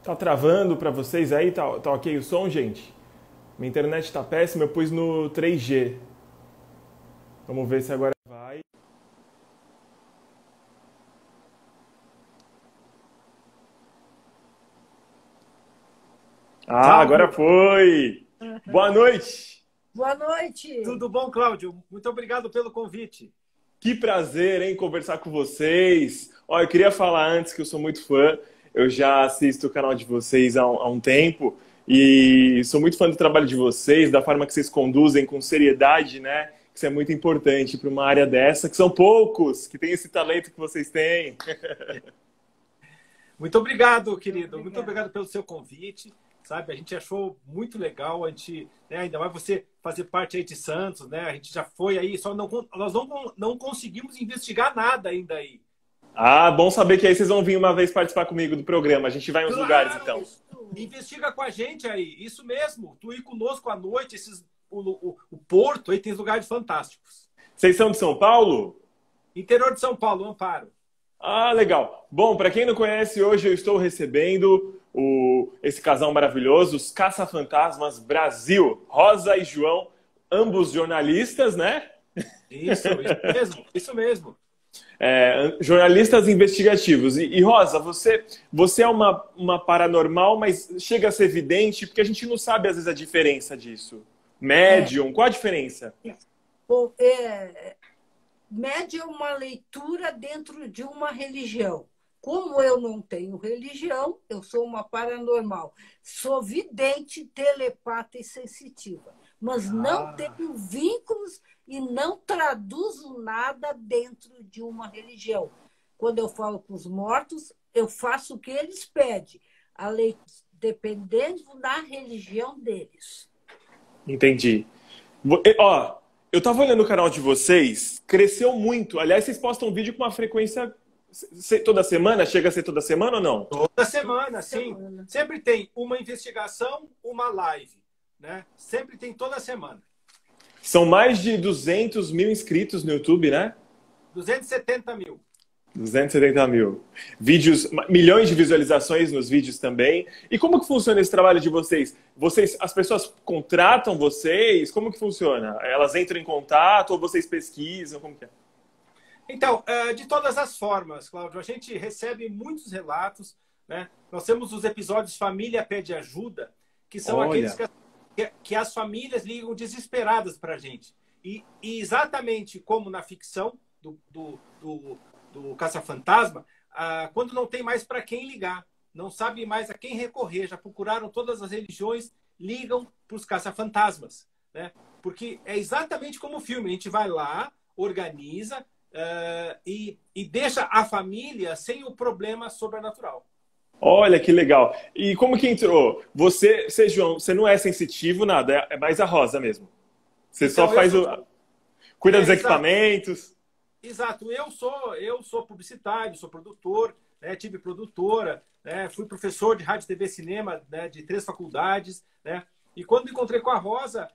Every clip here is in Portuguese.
Tá travando para vocês aí? Tá ok o som, gente? Minha internet tá péssima, eu pus no 3G. Vamos ver se agora vai. Ah, Salve! agora foi! Boa noite! Boa noite. Tudo bom, Cláudio? Muito obrigado pelo convite. Que prazer, hein, conversar com vocês. Ó, eu queria falar antes que eu sou muito fã. Eu já assisto o canal de vocês há um tempo e sou muito fã do trabalho de vocês, da forma que vocês conduzem com seriedade, né? Isso é muito importante para uma área dessa, que são poucos que têm esse talento que vocês têm. Muito obrigado, querido. Muito Obrigada. obrigado pelo seu convite. Sabe, a gente achou muito legal, a gente, né, ainda mais você fazer parte aí de Santos, né? A gente já foi aí, só nós não conseguimos investigar nada ainda aí. Ah, bom saber que aí vocês vão vir uma vez participar comigo do programa. A gente vai em uns lugares, Claro! então. Investiga com a gente aí, isso mesmo. Tu ir conosco à noite, o Porto, aí tem lugares fantásticos. Vocês são de São Paulo? Interior de São Paulo, Amparo. Ah, legal. Bom, para quem não conhece, hoje eu estou recebendo esse casal maravilhoso, os Caça-Fantasmas Brasil, Rosa e João, ambos jornalistas, né? Isso mesmo, isso mesmo. Jornalistas investigativos. E, Rosa, você é uma paranormal, mas chega a ser evidente, porque a gente não sabe às vezes a diferença disso. É, Médium, qual a diferença? bom, média é uma leitura dentro de uma religião. Como eu não tenho religião, eu sou uma paranormal. Sou vidente, telepata e sensitiva. Mas não Ah, tenho vínculos e não traduzo nada dentro de uma religião. Quando eu falo com os mortos, eu faço o que eles pedem, dependendo da religião deles. Entendi. Ó, eu tava olhando o canal de vocês, cresceu muito. Aliás, vocês postam vídeo com uma frequência toda semana? Chega a ser toda semana ou não? toda semana, sim. Semana. Sempre tem uma investigação, uma live, né? Sempre tem toda semana. São mais de 200 mil inscritos no YouTube, né? 270 mil. 270 mil. Vídeos, milhões de visualizações nos vídeos também. E como que funciona esse trabalho de vocês? As pessoas contratam vocês? Como que funciona? Elas entram em contato ou vocês pesquisam? Como que é? Então, de todas as formas, Cláudio, a gente recebe muitos relatos, né? Nós temos os episódios Família Pede Ajuda, que são aqueles Olha, que as famílias ligam desesperadas para a gente. E exatamente como na ficção do Caça-Fantasma, quando não tem mais para quem ligar, não sabe mais a quem recorrer, já procuraram todas as religiões, ligam para os caça-fantasmas, né? Porque é exatamente como o filme, a gente vai lá, organiza e deixa a família sem o problema sobrenatural. olha que legal. E como que entrou? João, você não é sensitivo, nada, é mais a Rosa mesmo. Você só Então, faz cuida dos exato. equipamentos. Exato, eu sou publicitário, sou produtor, né? Tive produtora, né? Fui professor de rádio, TV, cinema, né? De 3 faculdades, né? E quando me encontrei com a Rosa,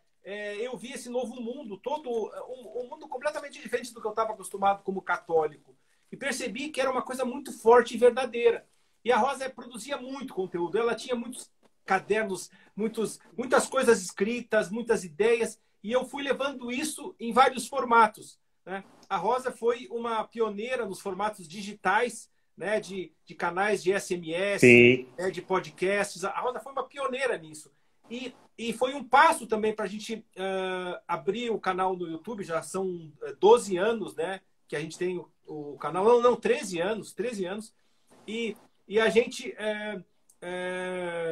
eu vi esse novo mundo, todo um mundo completamente diferente do que eu estava acostumado como católico, e percebi que era uma coisa muito forte e verdadeira. E a Rosa produzia muito conteúdo, ela tinha muitos cadernos, muitas coisas escritas, muitas ideias, e eu fui levando isso em vários formatos, né? A Rosa foi uma pioneira nos formatos digitais, né, de canais de SMS, Sim. né, de podcasts. A Rosa foi uma pioneira nisso. E foi um passo também para a gente abrir o canal no YouTube. Já são 12 anos, né, que a gente tem o canal. Não, 13 anos. 13 anos. E a gente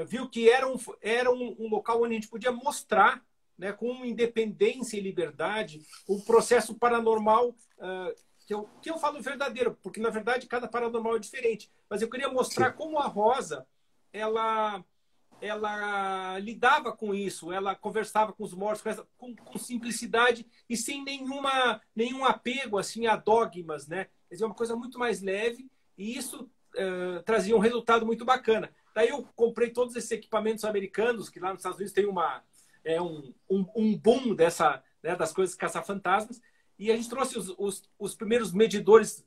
viu que era um local onde a gente podia mostrar, né, com independência e liberdade, o processo paranormal que eu falo verdadeiro, porque na verdade cada paranormal é diferente. Mas eu queria mostrar Sim. como a Rosa ela lidava com isso, ela conversava com os mortos com simplicidade e sem nenhum apego assim a dogmas, né? Quer dizer, uma coisa muito mais leve, e isso trazia um resultado muito bacana. Daí eu comprei todos esses equipamentos americanos, que lá nos Estados Unidos tem um boom né, das coisas caça-fantasmas, e a gente trouxe os primeiros medidores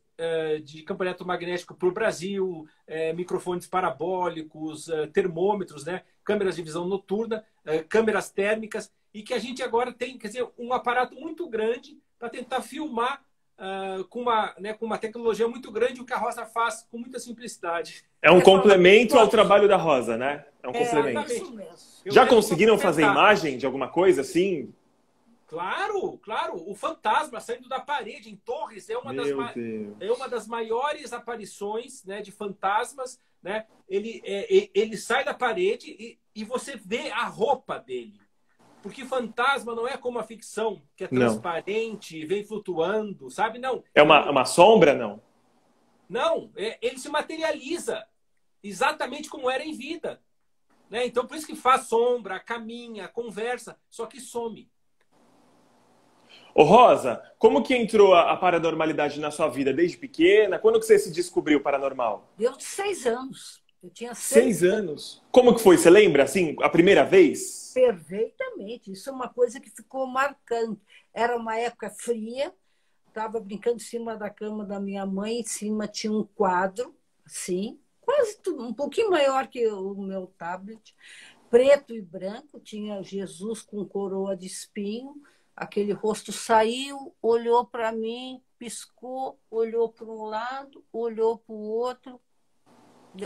de campo eletromagnético para o Brasil, microfones parabólicos, termômetros, né? Câmeras de visão noturna, câmeras térmicas, e que a gente agora tem, quer dizer, um aparato muito grande para tentar filmar com uma tecnologia muito grande o que a Rosa faz com muita simplicidade. É um complemento ao trabalho da Rosa, né? É um complemento. Isso mesmo. Já conseguiram fazer imagem de alguma coisa assim? Claro, claro. O fantasma saindo da parede em Torres é uma das maiores aparições, né, de fantasmas. Né? Ele sai da parede e você vê a roupa dele. Porque fantasma não é como a ficção, que é transparente e vem flutuando, sabe? Não. É uma sombra, não? Não, ele se materializa exatamente como era em vida. Né? Então, por isso que faz sombra, caminha, conversa, só que some. Ô Rosa, como que entrou a paranormalidade na sua vida? Desde pequena? Quando que você se descobriu paranormal? Deu 6 anos. Eu tinha 6 anos. Como que foi? Você lembra, assim, a primeira vez? Perfeitamente. Isso é uma coisa que ficou marcante. Era uma época fria, estava brincando em cima da cama da minha mãe, em cima tinha um quadro, assim, quase tudo, um pouquinho maior que o meu tablet, preto e branco, tinha Jesus com coroa de espinho, aquele rosto saiu, olhou para mim, piscou, olhou para um lado, olhou para o outro,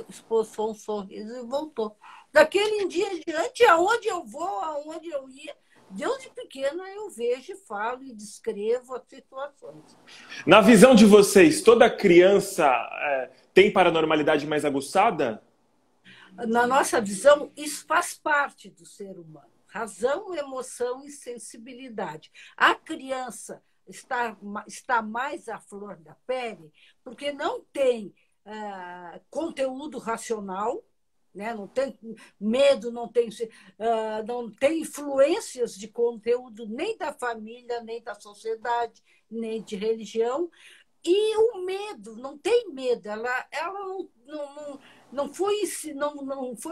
esboçou um sorriso e voltou. Daquele dia em diante, aonde eu vou, aonde eu ia, desde pequena eu vejo, falo e descrevo as situações. Na visão de vocês, toda criança tem paranormalidade mais aguçada? Na nossa visão, isso faz parte do ser humano. Razão, emoção e sensibilidade. A criança está mais à flor da pele porque não tem conteúdo racional, né? Não tem medo, não tem influências de conteúdo nem da família, nem da sociedade, nem de religião. E o medo, não tem medo, ela não foi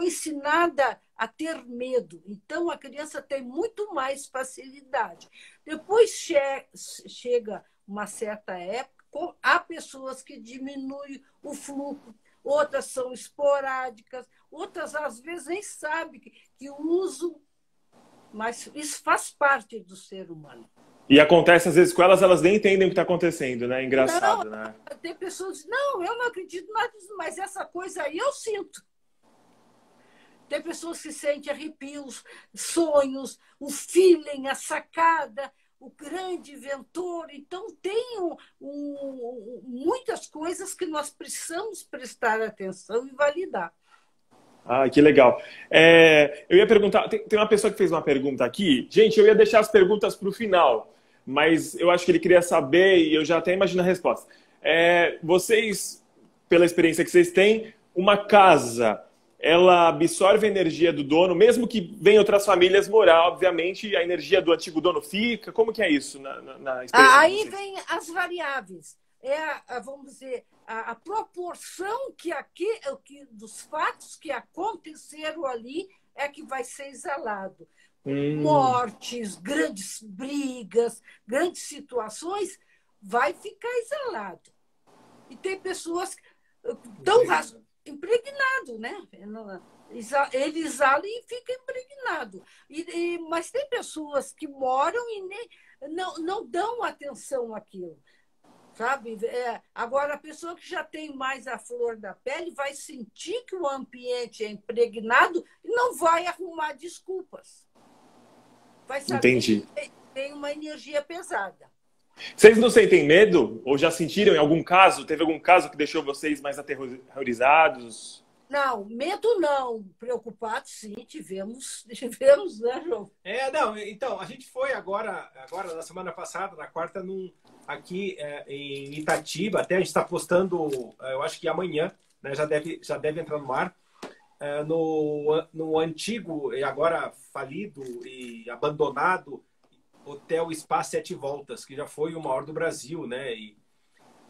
ensinada a ter medo. Então, a criança tem muito mais facilidade. Depois chega uma certa época, há pessoas que diminuem o fluxo, outras são esporádicas, outras, às vezes, nem sabem que usam, mas isso faz parte do ser humano. E acontece, às vezes, com elas nem entendem o que está acontecendo, né? Engraçado, não, né? Tem pessoas que dizem, não, eu não acredito nada disso, mas essa coisa aí eu sinto. Tem pessoas que sentem arrepios, sonhos, o feeling, a sacada, o grande inventor. Então, tem muitas coisas que nós precisamos prestar atenção e validar. Ah, que legal. Eu ia perguntar, tem uma pessoa que fez uma pergunta aqui. Gente, eu ia deixar as perguntas para o final, mas eu acho que ele queria saber e eu já até imagino a resposta. Vocês, pela experiência que vocês têm, uma casa, ela absorve a energia do dono, mesmo que venham outras famílias morar, obviamente, a energia do antigo dono fica? Como que é isso na experiência? Aí vem as variáveis. Vamos dizer, a proporção dos fatos que aconteceram ali é que vai ser exalado. Mortes, grandes brigas, grandes situações, vai ficar exalado. E tem pessoas que estão impregnados, né? Ele exala e fica impregnado. Mas tem pessoas que moram e não dão atenção àquilo. Sabe? Agora, a pessoa que já tem mais a flor da pele vai sentir que o ambiente é impregnado e não vai arrumar desculpas. Vai saber Entendi. Que tem uma energia pesada. Vocês não sentem medo? Ou já sentiram em algum caso? Teve algum caso que deixou vocês mais aterrorizados? Não, medo não. Preocupados, sim, tivemos, né, João? Então, a gente foi agora na semana passada, na quarta, aqui em Itatiba, até a gente está postando, eu acho que amanhã, né, já deve entrar no ar, no antigo e agora falido e abandonado Hotel Spa Sete Voltas, que já foi o maior do Brasil, né?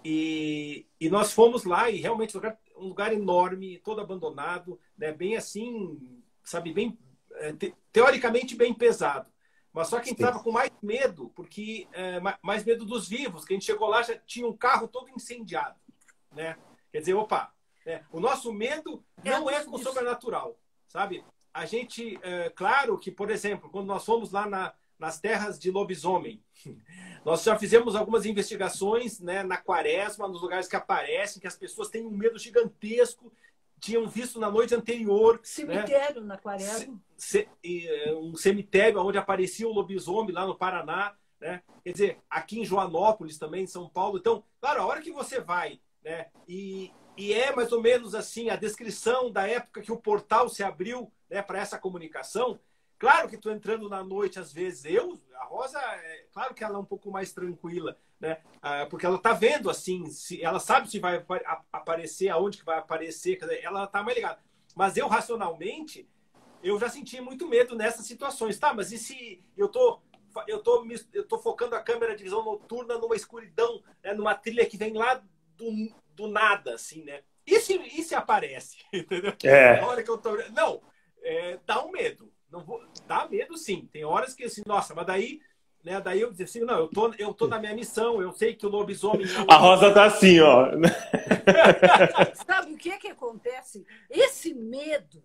E nós fomos lá e realmente um lugar enorme, todo abandonado, né? Bem assim, sabe, bem teoricamente bem pesado. Mas só que a gente estava com mais medo, porque mais medo dos vivos, que a gente chegou lá, já tinha um carro todo incendiado, né? Quer dizer, opa, o nosso medo não é com o sobrenatural, sabe? A gente, claro que, por exemplo, quando nós fomos lá nas terras de lobisomem, nós já fizemos algumas investigações, né, na Quaresma, nos lugares que aparecem, que as pessoas têm um medo gigantesco, tinham visto na noite anterior. Cemitério, né? Na Quaresma. Um cemitério onde aparecia o lobisomem lá no Paraná, né? Quer dizer, aqui em Joanópolis também, em São Paulo. Então, claro, a hora que você vai, né, e é mais ou menos assim a descrição da época que o portal se abriu, né, para essa comunicação. Claro que estou entrando na noite, às vezes. A Rosa, claro que ela é um pouco mais tranquila, né? Porque ela está vendo, assim, ela sabe se vai aparecer, aonde que vai aparecer, ela está mais ligada. Mas eu, racionalmente, eu já senti muito medo nessas situações. Tá, mas e se eu tô focando a câmera de visão noturna numa escuridão, né, numa trilha que vem lá do nada, assim, né? E se aparece? Entendeu? Na hora que eu tô... Não, dá um medo. Não vou... Dá medo, sim. Tem horas que, assim, nossa, mas daí, né, daí eu digo assim, não, eu tô na minha missão, eu sei que o lobisomem... A Rosa tá assim, ó. Sabe o que acontece? Esse medo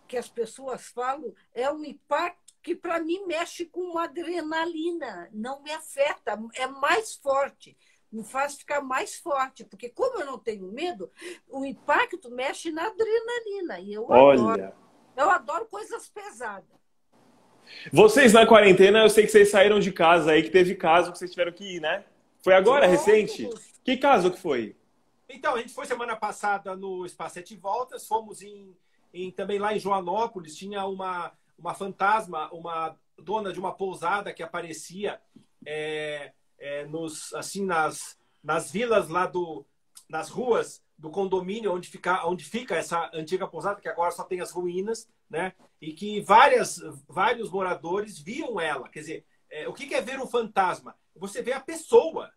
que as pessoas falam é um impacto que, para mim, mexe com uma adrenalina. Não me afeta, é mais forte. Me faz ficar mais forte, porque como eu não tenho medo, o impacto mexe na adrenalina. E eu adoro coisas pesadas. Vocês na quarentena, eu sei que vocês saíram de casa aí, que teve caso que vocês tiveram que ir, né? Foi agora, recente? Que caso que foi? Então, a gente foi semana passada no Espaço Sete Voltas, fomos também lá em Joanópolis, tinha uma fantasma, uma dona de uma pousada que aparecia nas vilas lá nas ruas do condomínio onde fica essa antiga pousada, que agora só tem as ruínas, né? E que vários moradores viam ela. Quer dizer, o que é ver um fantasma? Você vê a pessoa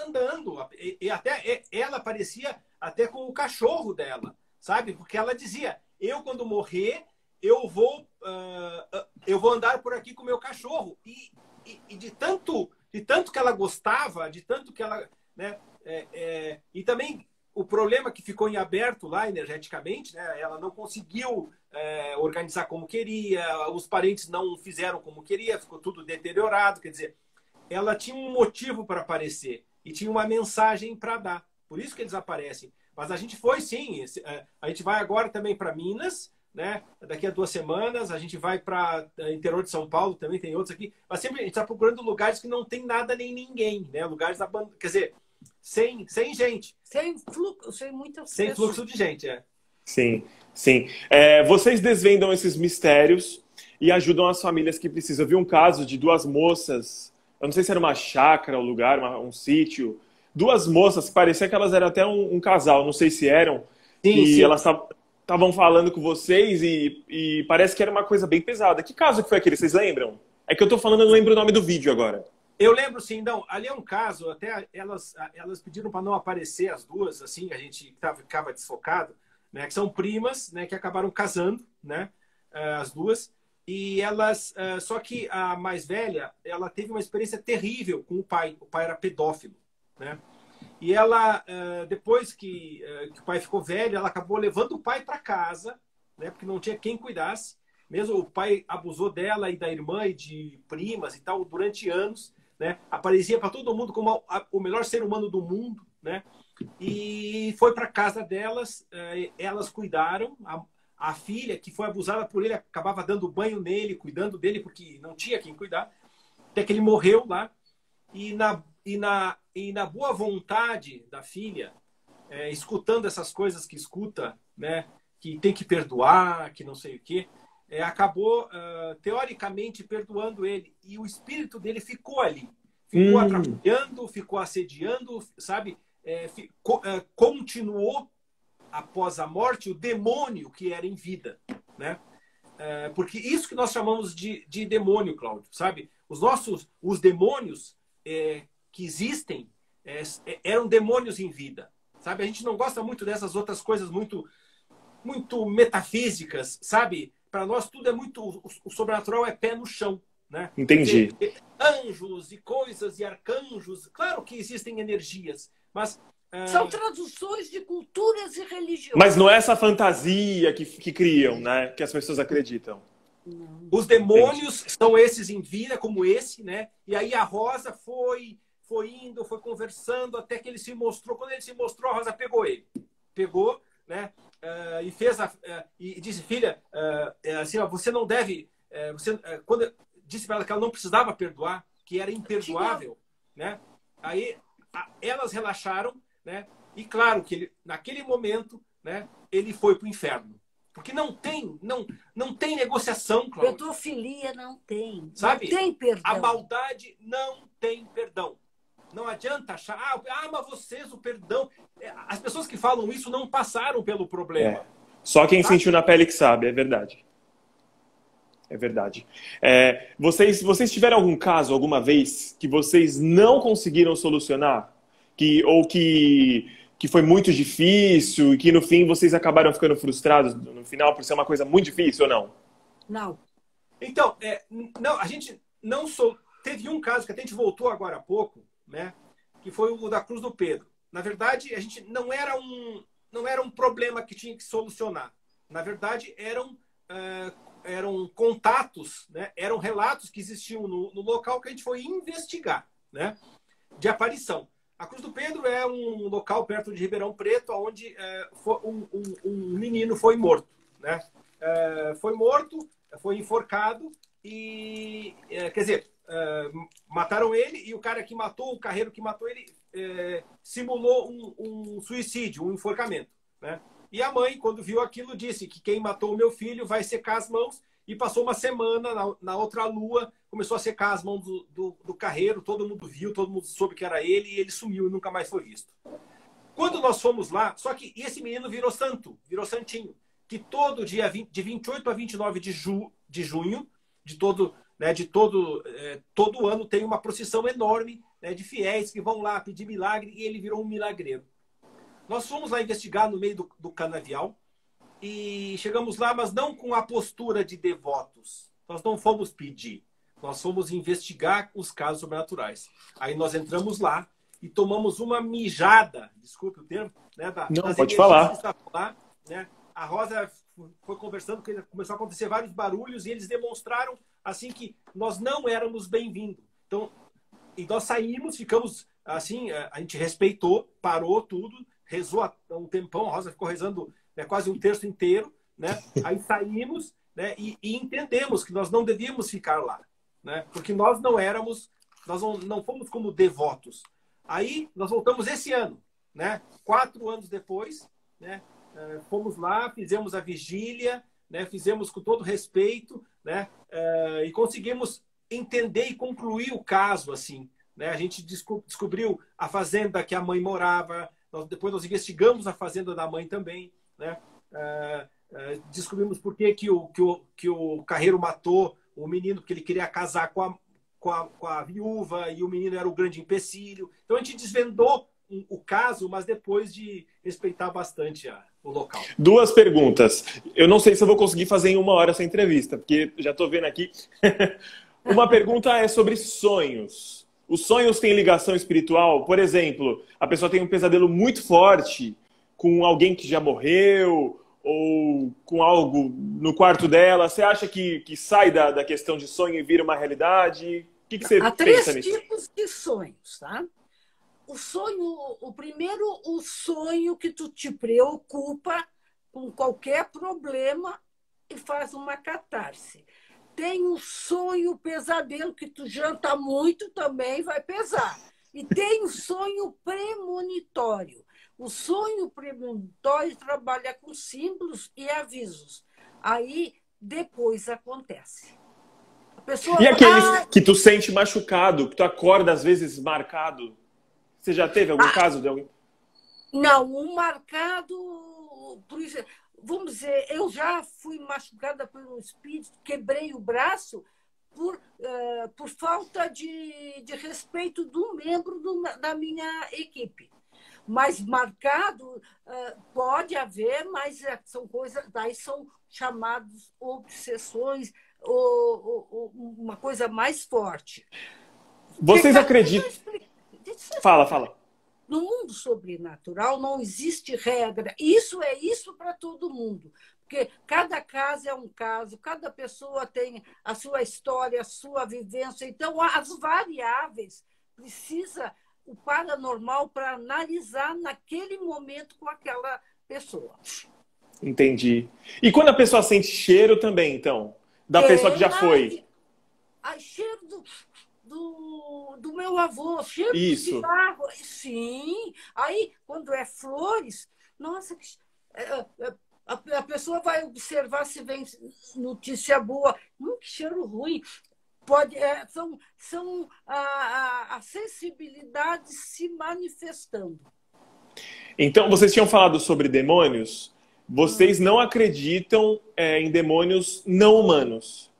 andando, e até ela aparecia até com o cachorro dela, sabe? Porque ela dizia, eu quando morrer, eu vou andar por aqui com o meu cachorro. E de tanto que ela gostava, de tanto que ela... Né, e também o problema que ficou em aberto lá energeticamente, né, ela não conseguiu organizar como queria, os parentes não fizeram como queria, ficou tudo deteriorado. Quer dizer, ela tinha um motivo para aparecer e tinha uma mensagem para dar. Por isso que eles aparecem. Mas a gente foi, sim. A gente vai agora também para Minas, né? Daqui a 2 semanas. A gente vai para interior de São Paulo, também tem outros aqui. Mas sempre a gente está procurando lugares que não tem nada nem ninguém, né? Lugares quer dizer, sem gente. Sem muitas Sem pessoas. fluxo de gente, Sim, sim. Vocês desvendam esses mistérios e ajudam as famílias que precisam. Eu vi um caso de 2 moças, eu não sei se era uma chácara, um lugar, um sítio. 2 moças que parecia que elas eram até um casal, não sei se eram. Sim. Elas estavam falando com vocês e parece que era uma coisa bem pesada. Que caso que foi aquele? Vocês lembram? É que eu tô falando, eu não lembro o nome do vídeo agora. Eu lembro, sim. Não, ali é um caso, até elas pediram para não aparecer as duas, assim, a gente ficava desfocado, né? Que são primas, né? Que acabaram casando, né? As duas. E elas... só que a mais velha, ela teve uma experiência terrível com o pai. O pai era pedófilo, né? E ela, depois que o pai ficou velho, ela acabou levando o pai para casa, né? Porque não tinha quem cuidasse. Mesmo o pai abusou dela e da irmã e de primas e tal durante anos, né? Aparecia para todo mundo como o melhor ser humano do mundo, né? E foi para casa delas, elas cuidaram. A filha, que foi abusada por ele, acabava dando banho nele, cuidando dele, porque não tinha quem cuidar. Até que ele morreu lá. E na boa vontade da filha, escutando essas coisas que escuta, né? Que tem que perdoar, que não sei o quê, acabou, teoricamente, perdoando ele. E o espírito dele ficou ali. Ficou atrapalhando, ficou assediando, sabe? Continuou, após a morte, o demônio que era em vida, né? Porque isso que nós chamamos de demônio, Cláudio, sabe? Os demônios que existem eram demônios em vida, sabe? A gente não gosta muito dessas outras coisas muito metafísicas, sabe? Para nós tudo é muito... O sobrenatural é pé no chão, né? Entendi. Anjos e coisas e arcanjos, claro que existem energias, mas são traduções de culturas e religiões. Mas não é essa fantasia que criam, né? Que as pessoas acreditam. Os demônios são esses em vida, como esse, né? E aí a Rosa foi indo, foi conversando, até que ele se mostrou. Quando ele se mostrou, a Rosa pegou ele. Pegou, né? E fez e disse, filha, assim, ó, você não deve... quando eu disse para ela que ela não precisava perdoar, que era imperdoável, né? Aí elas relaxaram, né? E claro que ele, naquele momento, né, ele foi para o inferno. Porque não tem negociação, Cláudia. Pedofilia não tem. Sabe? Não tem perdão. A maldade não tem perdão. Não adianta achar, mas vocês, o perdão... As pessoas que falam isso não passaram pelo problema. Só quem sentiu na pele que sabe, é verdade. É verdade. Vocês tiveram algum caso, alguma vez, que vocês não conseguiram solucionar? Ou que foi muito difícil e que no fim vocês acabaram ficando frustrados no final por ser uma coisa muito difícil ou não? Não. Então, não, a gente não teve um caso que até a gente voltou agora há pouco, né? Que foi o da Cruz do Pedro. Na verdade, a gente não era um problema que tinha que solucionar. Na verdade, eram contatos, né? Eram relatos que existiam no local que a gente foi investigar, né? De aparição. A Cruz do Pedro é um local perto de Ribeirão Preto, onde um menino foi morto, né? Foi morto, foi enforcado e, quer dizer, mataram ele e o cara que matou, o carreiro que matou ele, simulou um suicídio, um enforcamento, né? E a mãe, quando viu aquilo, disse que quem matou o meu filho vai secar as mãos. E passou uma semana, na outra lua, começou a secar as mãos do carreiro, todo mundo viu, todo mundo soube que era ele, e ele sumiu e nunca mais foi visto. Quando nós fomos lá, só que esse menino virou santo, virou santinho, que todo dia, de 28 a 29 de junho, todo ano tem uma procissão enorme, né, de fiéis que vão lá pedir milagre, e ele virou um milagreiro. Nós fomos lá investigar no meio do canavial, e chegamos lá, mas não com a postura de devotos. Nós não fomos pedir. Nós fomos investigar os casos sobrenaturais. Aí nós entramos lá e tomamos uma mijada, desculpe o termo, né, não, pode falar. Que estavam lá, né? A Rosa foi conversando, começou a acontecer vários barulhos e eles demonstraram assim que nós não éramos bem-vindos. Então, e nós saímos, ficamos assim, a gente respeitou, parou tudo, rezou um tempão, a Rosa ficou rezando quase um terço inteiro, né? Aí saímos, né? E entendemos que nós não devíamos ficar lá, né? Porque nós não fomos como devotos. Aí nós voltamos esse ano, né? 4 anos depois, né? Fomos lá, fizemos a vigília, né? Fizemos com todo respeito, né? E conseguimos entender e concluir o caso, assim, né? A gente descobriu a fazenda que a mãe morava, depois nós investigamos a fazenda da mãe também, né? Descobrimos por que o carreiro matou o menino, porque ele queria casar com a viúva e o menino era o grande empecilho. Então a gente desvendou o caso, mas depois de respeitar bastante o local. 2 perguntas. Eu não sei se eu vou conseguir fazer em 1 hora essa entrevista, porque já estou vendo aqui. Uma pergunta é sobre sonhos. Os sonhos têm ligação espiritual? Por exemplo, a pessoa tem um pesadelo muito forte com alguém que já morreu ou com algo no quarto dela. Você acha que sai da questão de sonho e vira uma realidade? O que você pensa nisso? Há 3 tipos de sonhos, tá? O primeiro, o sonho que tu te preocupa com qualquer problema e faz uma catarse. Tem um sonho pesadelo que tu janta muito, também vai pesar. E tem o sonho premonitório. O sonho premonitório trabalha com símbolos e avisos. Aí, depois acontece. A pessoa... E aqueles que tu sente machucado, que tu acorda às vezes marcado? Você já teve algum caso de alguém? Não, um marcado... Por isso, vamos dizer, eu já fui machucada por um espírito, quebrei o braço por falta de respeito do membro da minha equipe. Mas marcado pode haver, mas são coisas, daí são chamados obsessões, uma coisa mais forte. Vocês acreditam... Fala, fala. No mundo sobrenatural não existe regra. Isso é isso para todo mundo. Porque cada caso é um caso, cada pessoa tem a sua história, a sua vivência. Então, as variáveis precisa o paranormal para analisar naquele momento com aquela pessoa. Entendi. E quando a pessoa sente cheiro também, então? Da pessoa que já foi? Cheiro do meu avô, cheiro de cigarro. Sim. Aí, quando é flores, nossa, a pessoa vai observar se vem notícia boa. Que cheiro ruim. São a sensibilidade se manifestando. Então, vocês tinham falado sobre demônios. Vocês não acreditam em demônios não humanos?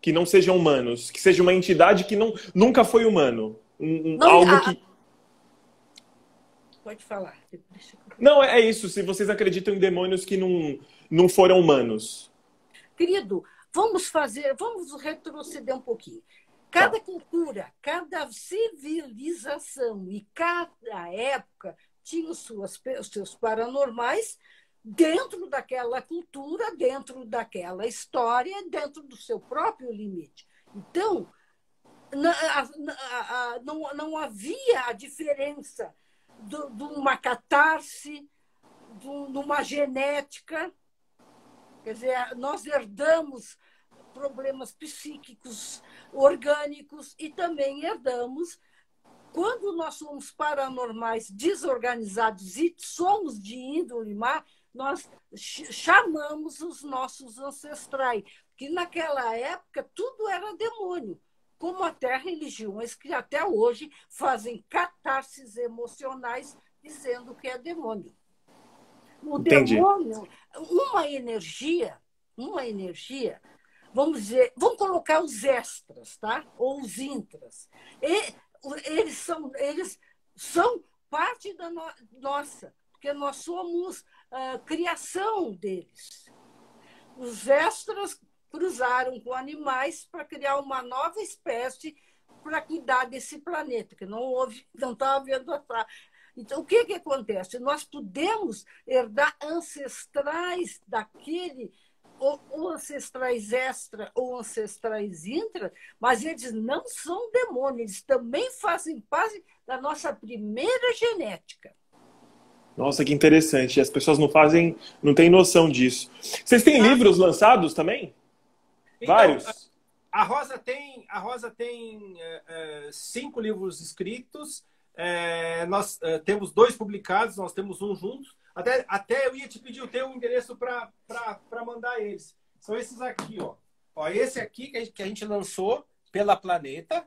Que não sejam humanos? Que seja uma entidade que nunca foi humano? Pode falar. Não, é isso. Se vocês acreditam em demônios que não foram humanos. Querido, vamos retroceder um pouquinho. Cada cultura, cada civilização e cada época tinha os seus paranormais dentro daquela cultura, dentro daquela história, dentro do seu próprio limite. Então, não havia a diferença de uma catarse, de uma genética. Quer dizer, nós herdamos problemas psíquicos, orgânicos e também herdamos. Quando nós somos paranormais desorganizados e somos de índole má, nós chamamos os nossos ancestrais, que naquela época tudo era demônio, como até religiões que até hoje fazem catarses emocionais dizendo que é demônio. O Entendi. demônio, uma energia, vamos colocar os extras, tá? Ou os intras. Eles são parte da nossa, porque nós somos a criação deles. Os extras cruzaram com animais para criar uma nova espécie para cuidar desse planeta, que não estava havendo atrás. Então, o que acontece? Nós podemos herdar ancestrais daquele, ou ancestrais extra ou ancestrais intra, mas eles não são demônios, eles também fazem parte da nossa primeira genética. Nossa, que interessante. As pessoas não têm noção disso. Vocês têm livros lançados também? Então, vários? A Rosa tem 5 livros escritos. Nós temos 2 publicados, nós temos um juntos. Até eu ia te pedir o teu endereço para mandar eles. São esses aqui, ó. Esse aqui que a gente lançou pela Planeta.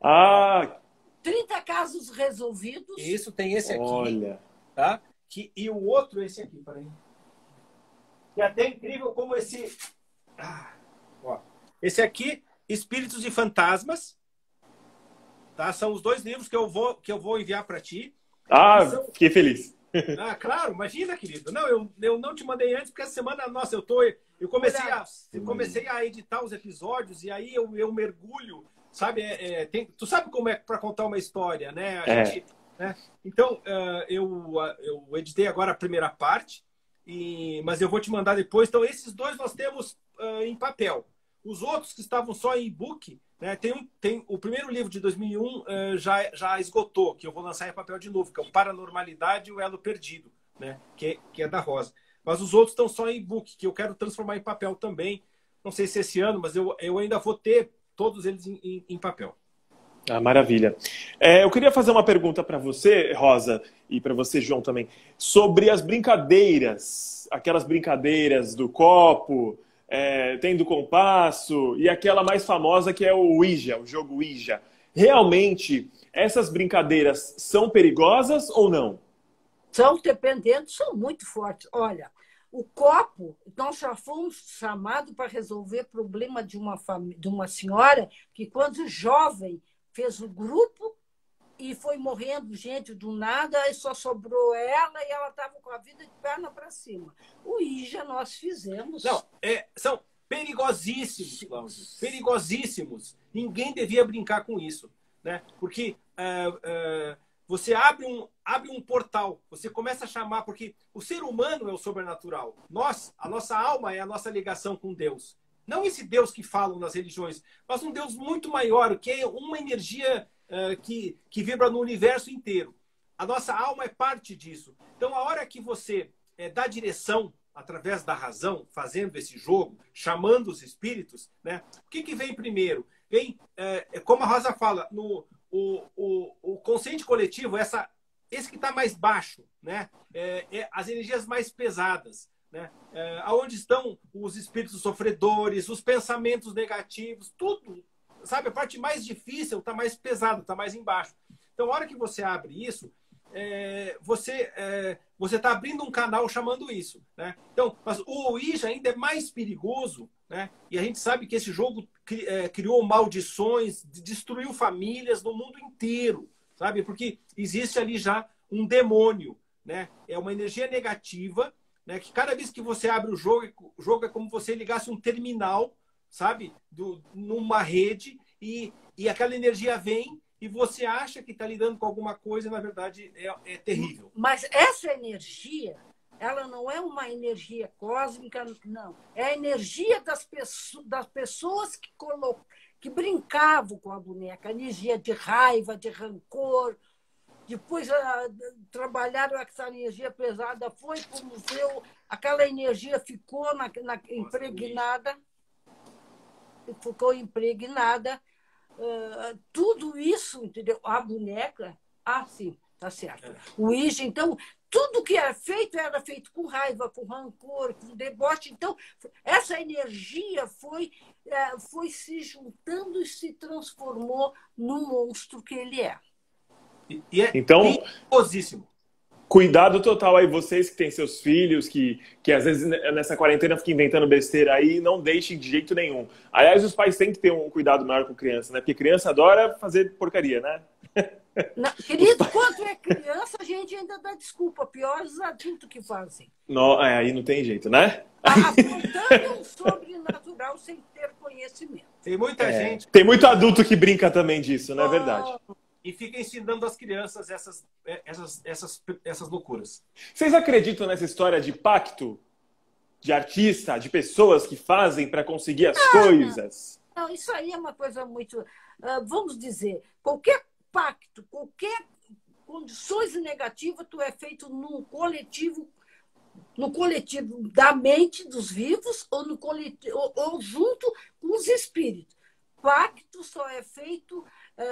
30 casos resolvidos. Isso, tem esse aqui. Olha. Tá? E o outro, esse aqui, peraí. Que é até incrível como esse... Esse aqui, Espíritos e Fantasmas. Tá? São os 2 livros que eu vou enviar para ti. Fiquei feliz. Claro, imagina, querido. Não, eu não te mandei antes, porque essa semana, nossa, eu comecei a editar os episódios e aí eu mergulho, sabe? Tu sabe como é para contar uma história, né? Então, eu editei agora a primeira parte, mas eu vou te mandar depois. Então, esses 2 nós temos em papel. Os outros que estavam só em e-book, né, tem o primeiro livro de 2001 já esgotou, que eu vou lançar em papel de novo, que é o Paranormalidade e o Elo Perdido, né, que é da Rosa. Mas os outros estão só em e-book, que eu quero transformar em papel também. Não sei se esse ano, mas eu ainda vou ter todos eles em papel. Maravilha. Eu queria fazer uma pergunta para você, Rosa, e para você, João, também, sobre as brincadeiras, aquelas brincadeiras do copo, tem do compasso, e aquela mais famosa que é o Ouija, o jogo Ouija. Realmente, essas brincadeiras são perigosas ou não? São, dependendo, são muito fortes. Olha, o copo, nós já fomos chamados para resolver problema de uma senhora que, quando jovem, fez o grupo e foi morrendo gente do nada, e só sobrou ela e ela estava com a vida de perna para cima. O Ouija nós fizemos. Não, perigosíssimos, Cláudio, perigosíssimos. Ninguém devia brincar com isso, né? Porque você abre um portal, você começa a chamar, porque o ser humano é o sobrenatural. A nossa alma é a nossa ligação com Deus. Não esse Deus que falam nas religiões, mas um Deus muito maior, que é uma energia que vibra no universo inteiro. A nossa alma é parte disso. Então, a hora que você dá direção através da razão, fazendo esse jogo, chamando os espíritos, né? O que vem primeiro? Vem, como a Rosa fala, o consciente coletivo, esse que está mais baixo, né? As energias mais pesadas, né? Aonde estão os espíritos sofredores, os pensamentos negativos, tudo, sabe? A parte mais difícil está mais pesada, está mais embaixo. Então, a hora que você abre isso, você está abrindo um canal chamando isso, né? Então, mas o Ouija ainda é mais perigoso, né? E a gente sabe que esse jogo criou maldições, destruiu famílias no mundo inteiro, sabe? Porque existe ali já um demônio, né? É uma energia negativa, né? Que cada vez que você abre o jogo é como você ligasse um terminal, sabe? Numa rede e aquela energia vem e você acha que está lidando com alguma coisa e, na verdade, é terrível. Mas essa energia, ela não é uma energia cósmica, não. É a energia das pessoas que brincavam com a boneca. A energia de raiva, de rancor. Depois trabalharam essa energia pesada, foi para o museu, aquela energia ficou impregnada. Ficou impregnada. Tudo isso, entendeu? A boneca, sim, tá certo. O Ouija, então, tudo que era feito com raiva, com rancor, com deboche. Então, essa energia foi se juntando e se transformou no monstro que ele é. E é então, perigosíssimo. Cuidado total aí, vocês que têm seus filhos, que às vezes nessa quarentena ficam inventando besteira aí, não deixem de jeito nenhum. Aliás, os pais têm que ter um cuidado maior com criança, né? Porque criança adora fazer porcaria, né? Não, querido, quando é criança, a gente ainda dá desculpa. Piores os adultos que fazem. Não, aí não tem jeito, né? Apontando um sobrenatural sem ter conhecimento. Tem muita gente. Tem muito adulto que brinca também disso, não é verdade? E fica ensinando às crianças essas loucuras. Vocês acreditam nessa história de pacto? De artista, de pessoas que fazem para conseguir as coisas? Não, isso aí é uma coisa muito... vamos dizer, qualquer pacto, qualquer condições negativas, tu é feito no coletivo da mente dos vivos ou no coletivo, ou junto com os espíritos. Pacto só é feito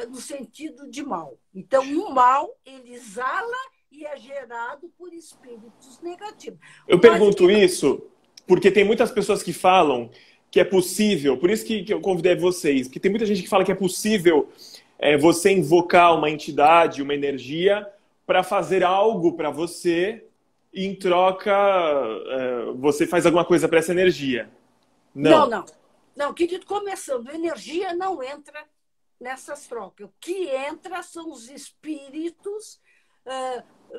no sentido de mal. Então, o mal, ele exala e é gerado por espíritos negativos. Eu pergunto isso porque tem muitas pessoas que falam que é possível, por isso que eu convidei vocês, porque tem muita gente que fala que é possível você invocar uma entidade, uma energia, para fazer algo para você e, em troca, você faz alguma coisa para essa energia. Não, querido, começando, energia não entra nessas trocas. O que entra são os espíritos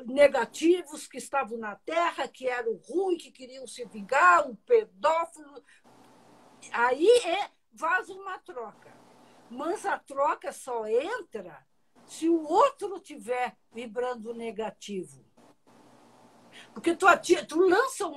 negativos que estavam na Terra, que eram ruins, que queriam se vingar, o pedófilo. Aí vaza uma troca. Mas a troca só entra se o outro estiver vibrando negativo. Porque tu lança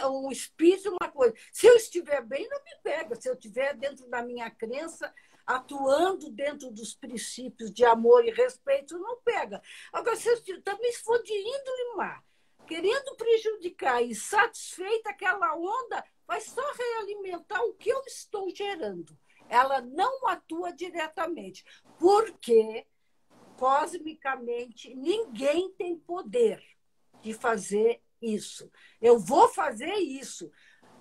um espírito, uma coisa. Se eu estiver bem, não me pega. Se eu estiver dentro da minha crença, atuando dentro dos princípios de amor e respeito, não pega. Agora, se for de índole má, querendo prejudicar e satisfeita, aquela onda vai só realimentar o que eu estou gerando. Ela não atua diretamente, porque, cosmicamente, ninguém tem poder de fazer isso. Eu vou fazer isso.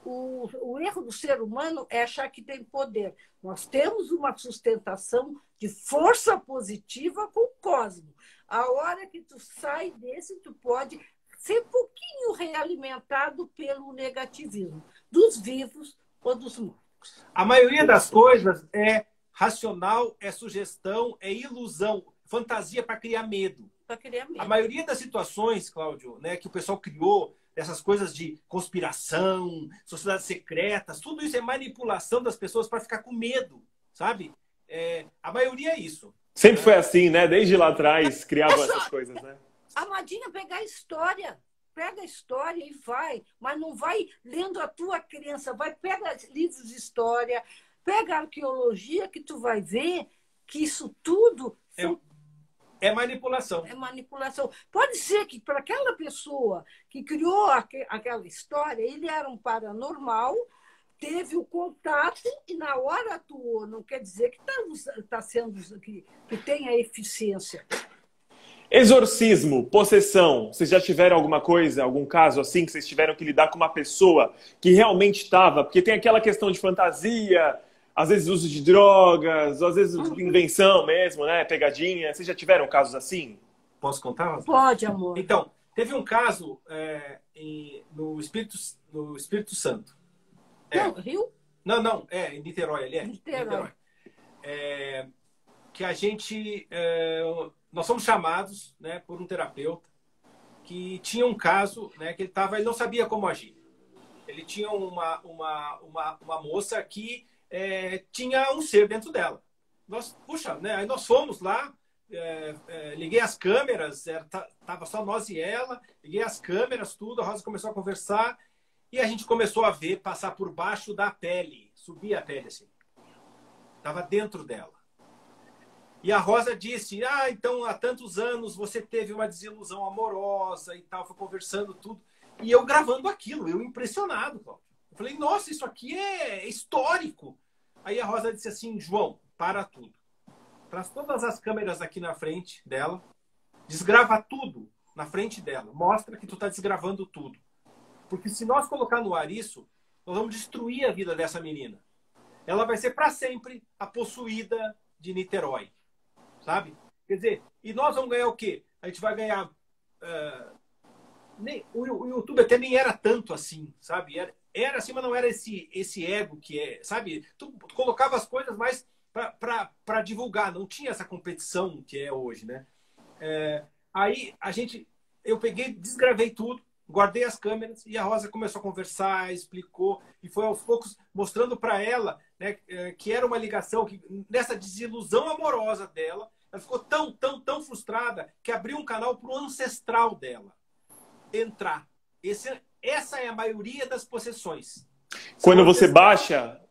O erro do ser humano é achar que tem poder. Nós temos uma sustentação de força positiva com o cosmos. A hora que tu sai desse, tu pode ser um pouquinho realimentado pelo negativismo dos vivos ou dos mortos. A maioria das coisas é racional, é sugestão, é ilusão, fantasia para criar medo. A maioria das situações, Cláudio, né, que o pessoal criou essas coisas de conspiração, sociedades secretas, tudo isso é manipulação das pessoas para ficar com medo, sabe? A maioria é isso. Sempre foi assim, né? Desde lá atrás criavam essas coisas, né? Amadinha, pegar a história. Pega a história e vai. Mas não vai lendo a tua crença. Pega livros de história, pega arqueologia, que tu vai ver que isso tudo é manipulação. É manipulação. Pode ser que para aquela pessoa que criou aquela história, ele era um paranormal, teve o contato e na hora atuou. Não quer dizer que tá sendo que tem a eficiência. Exorcismo, possessão. Vocês já tiveram alguma coisa, algum caso assim, que vocês tiveram que lidar com uma pessoa que realmente estava? Porque tem aquela questão de fantasia, às vezes uso de drogas, às vezes invenção mesmo, né? Pegadinha. Vocês já tiveram casos assim? Posso contar? Pode, amor. Então, teve um caso no Espírito Santo. Não, Rio? Não, em Niterói, ali é. Niterói. Que a gente... nós fomos chamados, né, por um terapeuta que tinha um caso, né, que ele não sabia como agir. Ele tinha uma moça que tinha um ser dentro dela. Puxa, né, aí nós fomos lá, liguei as câmeras, tava só nós e ela, liguei as câmeras, tudo, a Rosa começou a conversar e a gente começou a ver passar por baixo da pele, subir a pele assim. Tava dentro dela. E a Rosa disse, então há tantos anos você teve uma desilusão amorosa e tal, foi conversando tudo. E eu gravando aquilo, eu impressionado, Cláudio. Eu falei, nossa, isso aqui é histórico. Aí a Rosa disse assim, João, para tudo. Traz todas as câmeras aqui na frente dela, desgrava tudo na frente dela, mostra que tu tá desgravando tudo. Porque se nós colocar no ar isso, nós vamos destruir a vida dessa menina. Ela vai ser para sempre a possuída de Niterói. Sabe? Quer dizer, e nós vamos ganhar o quê? A gente vai ganhar... o YouTube até nem era tanto assim, sabe? Era assim, mas não era esse ego que é, sabe? Tu colocava as coisas mais para divulgar, não tinha essa competição que é hoje, né? Aí eu peguei, desgravei tudo, guardei as câmeras e a Rosa começou a conversar, explicou e foi aos poucos mostrando para ela, né, que era uma ligação, que nessa desilusão amorosa dela, ela ficou tão frustrada que abriu um canal para o ancestral dela entrar. Essa é a maioria das possessões. Quando você baixa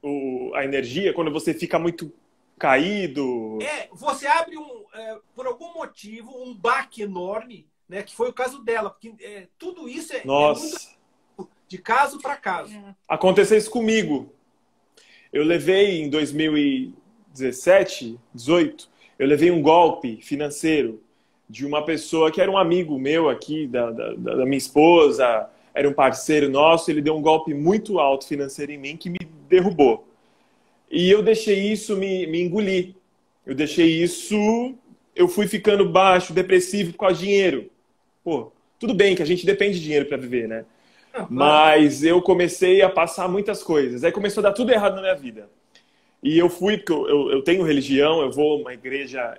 a energia, quando você fica muito caído... Você abre, por algum motivo, um baque enorme, né, que foi o caso dela. Porque tudo isso é muito de caso para caso. Aconteceu isso comigo. Eu levei em 2017, 18, eu levei um golpe financeiro de uma pessoa que era um amigo meu aqui, da minha esposa, era um parceiro nosso, ele deu um golpe muito alto financeiro em mim que me derrubou. E eu deixei isso me engolir. Eu deixei isso, eu fui ficando baixo, depressivo por causa de dinheiro. Pô, tudo bem que a gente depende de dinheiro para viver, né? Mas eu comecei a passar muitas coisas. Aí começou a dar tudo errado na minha vida. E eu fui, porque eu tenho religião, eu vou a uma igreja...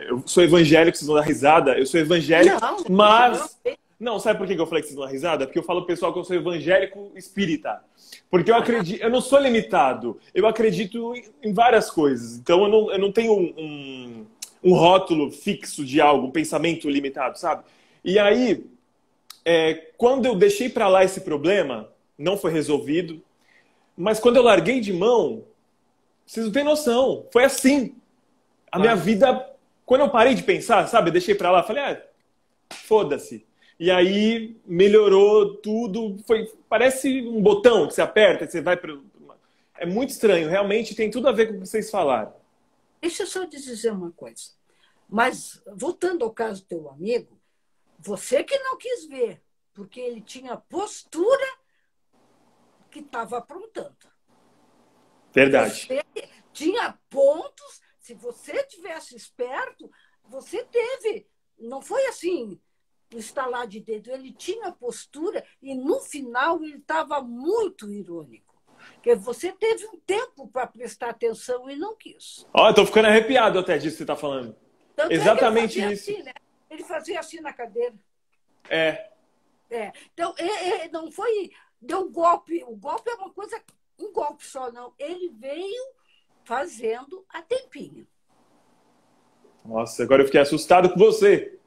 eu sou evangélico, vocês vão dar risada. Eu sou evangélico, mas... Não, sabe por que eu falei que vocês vão dar risada? Porque eu falo pro pessoal que eu sou evangélico espírita. Porque eu acredito... Eu não sou limitado. Eu acredito em várias coisas. Então eu não tenho um rótulo fixo de algo, um pensamento limitado, sabe? E aí... quando eu deixei para lá esse problema, não foi resolvido. Mas quando eu larguei de mão, vocês não têm noção. Foi assim. A minha vida... Quando eu parei de pensar, sabe? Eu deixei para lá, falei, foda-se. E aí melhorou tudo. Parece um botão que você aperta e você vai para... É muito estranho. Realmente tem tudo a ver com o que vocês falaram. Deixa eu só te dizer uma coisa. Mas, voltando ao caso do teu amigo, você que não quis ver, porque ele tinha postura que estava aprontando. Verdade. Você tinha pontos, se você tivesse esperto, você teve. Não foi assim, estalar de dedo. Ele tinha postura e, no final, ele estava muito irônico. Porque você teve um tempo para prestar atenção e não quis. Ó, eu tô ficando arrepiado até disso que você está falando. Tanto Exatamente é que ele isso. assim, né? Ele fazia assim na cadeira. Então, não foi... Deu um golpe. O golpe é uma coisa... Um golpe só, não. Ele veio fazendo a tempinho. Nossa, agora eu fiquei assustado com você.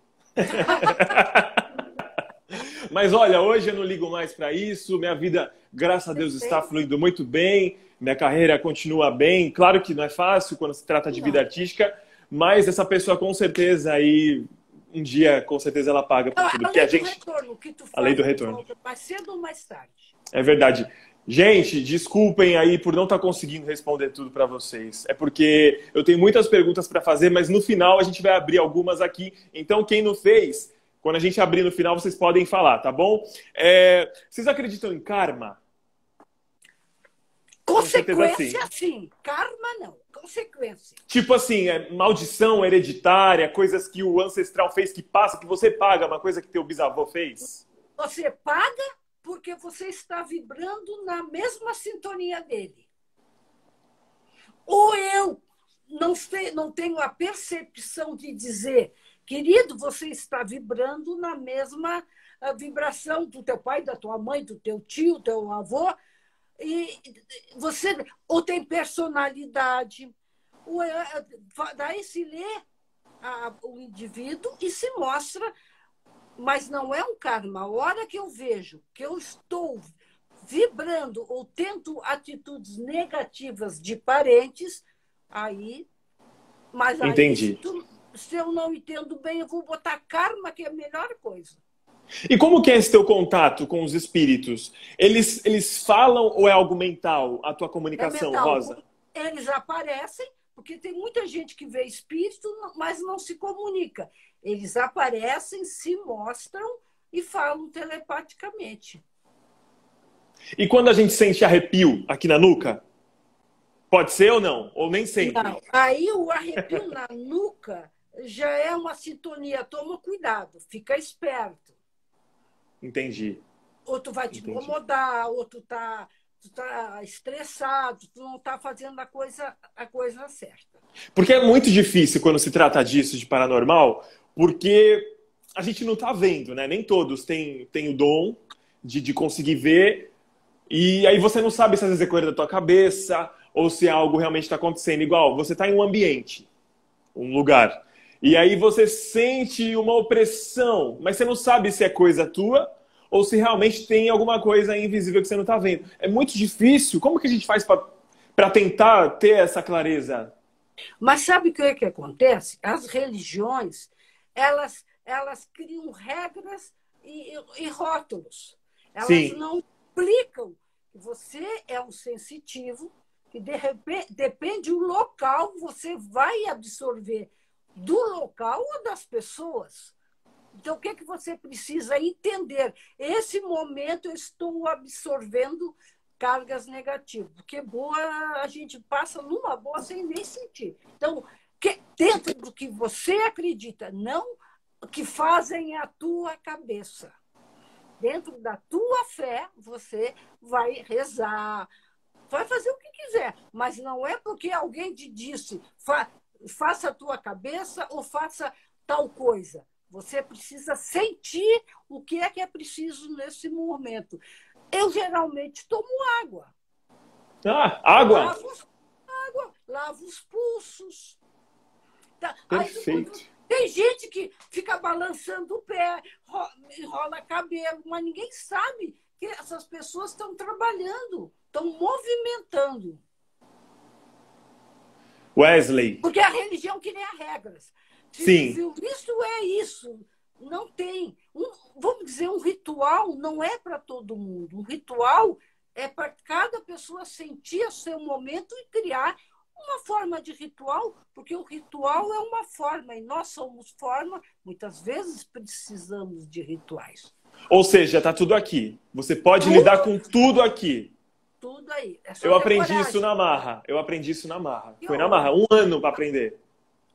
Mas olha, hoje eu não ligo mais para isso. Minha vida, graças a Deus, está fluindo muito bem. Minha carreira continua bem. Claro que não é fácil quando se trata de vida artística, mas essa pessoa com certeza aí, um dia, com certeza ela paga por tudo. A lei do retorno, que tu faz, a lei do retorno. Mais cedo ou mais tarde. É verdade. Gente, desculpem aí por não estar conseguindo responder tudo para vocês. É porque eu tenho muitas perguntas para fazer, mas no final a gente vai abrir algumas aqui. Então, quem não fez, quando a gente abrir no final, vocês podem falar, tá bom? Vocês acreditam em karma? Consequência, sim. Karma, não. Consequência. Tipo assim, maldição hereditária, coisas que o ancestral fez que passa, que você paga, uma coisa que teu bisavô fez? Você paga porque você está vibrando na mesma sintonia dele. Ou eu não tenho a percepção de dizer, querido, você está vibrando na mesma vibração do teu pai, da tua mãe, do teu tio, do teu avô, e você ou tem personalidade, ou daí se lê o indivíduo e se mostra. Mas não é um karma. A hora que eu vejo que eu estou vibrando ou tendo atitudes negativas de parentes, aí... Mas aí, entendi. Se eu não entendo bem, eu vou botar karma, que é a melhor coisa. E como que é esse teu contato com os espíritos? Eles falam ou é algo mental, a tua comunicação, mental. Rosa? Eles aparecem, porque tem muita gente que vê espírito, mas não se comunica. Eles aparecem, se mostram e falam telepaticamente. E quando a gente sente arrepio aqui na nuca? Pode ser ou não? Ou nem sempre? Não. Aí o arrepio na nuca já é uma sintonia. Toma cuidado, fica esperto. Entendi. Ou tu vai te incomodar, ou tu tá estressado, tu não tá fazendo a coisa certa. Porque é muito difícil quando se trata disso, de paranormal, porque a gente não tá vendo, né? Nem todos têm o dom de conseguir ver, e aí você não sabe se às vezes é coisa da tua cabeça, ou se algo realmente está acontecendo. Igual, você tá em um ambiente, um lugar, e aí você sente uma opressão, mas você não sabe se é coisa tua, ou se realmente tem alguma coisa invisível que você não tá vendo. É muito difícil. Como que a gente faz para tentar ter essa clareza? Mas sabe o que acontece? As religiões, elas criam regras e rótulos. Elas não explicam que você é um sensitivo, que de repente, depende do local, você vai absorver do local ou das pessoas. Então, o que você precisa entender? Esse momento eu estou absorvendo cargas negativas, porque boa a gente passa numa boa sem nem sentir. Então, dentro do que você acredita, não o que fazem a tua cabeça. Dentro da tua fé, você vai rezar, vai fazer o que quiser, mas não é porque alguém te disse faça a tua cabeça ou faça tal coisa. Você precisa sentir o que é preciso nesse momento. Eu geralmente tomo água. Água? Lavo os pulsos. Tá. Perfeito. Aí, tem gente que fica balançando o pé, enrola cabelo, mas ninguém sabe que essas pessoas estão trabalhando, estão movimentando. Wesley. Porque a religião cria regras. Sim. Isso é isso. Não tem. Vamos dizer, um ritual não é para todo mundo. Um ritual é para cada pessoa sentir o seu momento e criar uma forma de ritual, porque o ritual é uma forma, e nós somos forma, muitas vezes precisamos de rituais. Ou seja, está tudo aqui. Você pode lidar com tudo aqui. Tudo aí. Eu aprendi isso na marra. Foi na marra. 1 ano para aprender.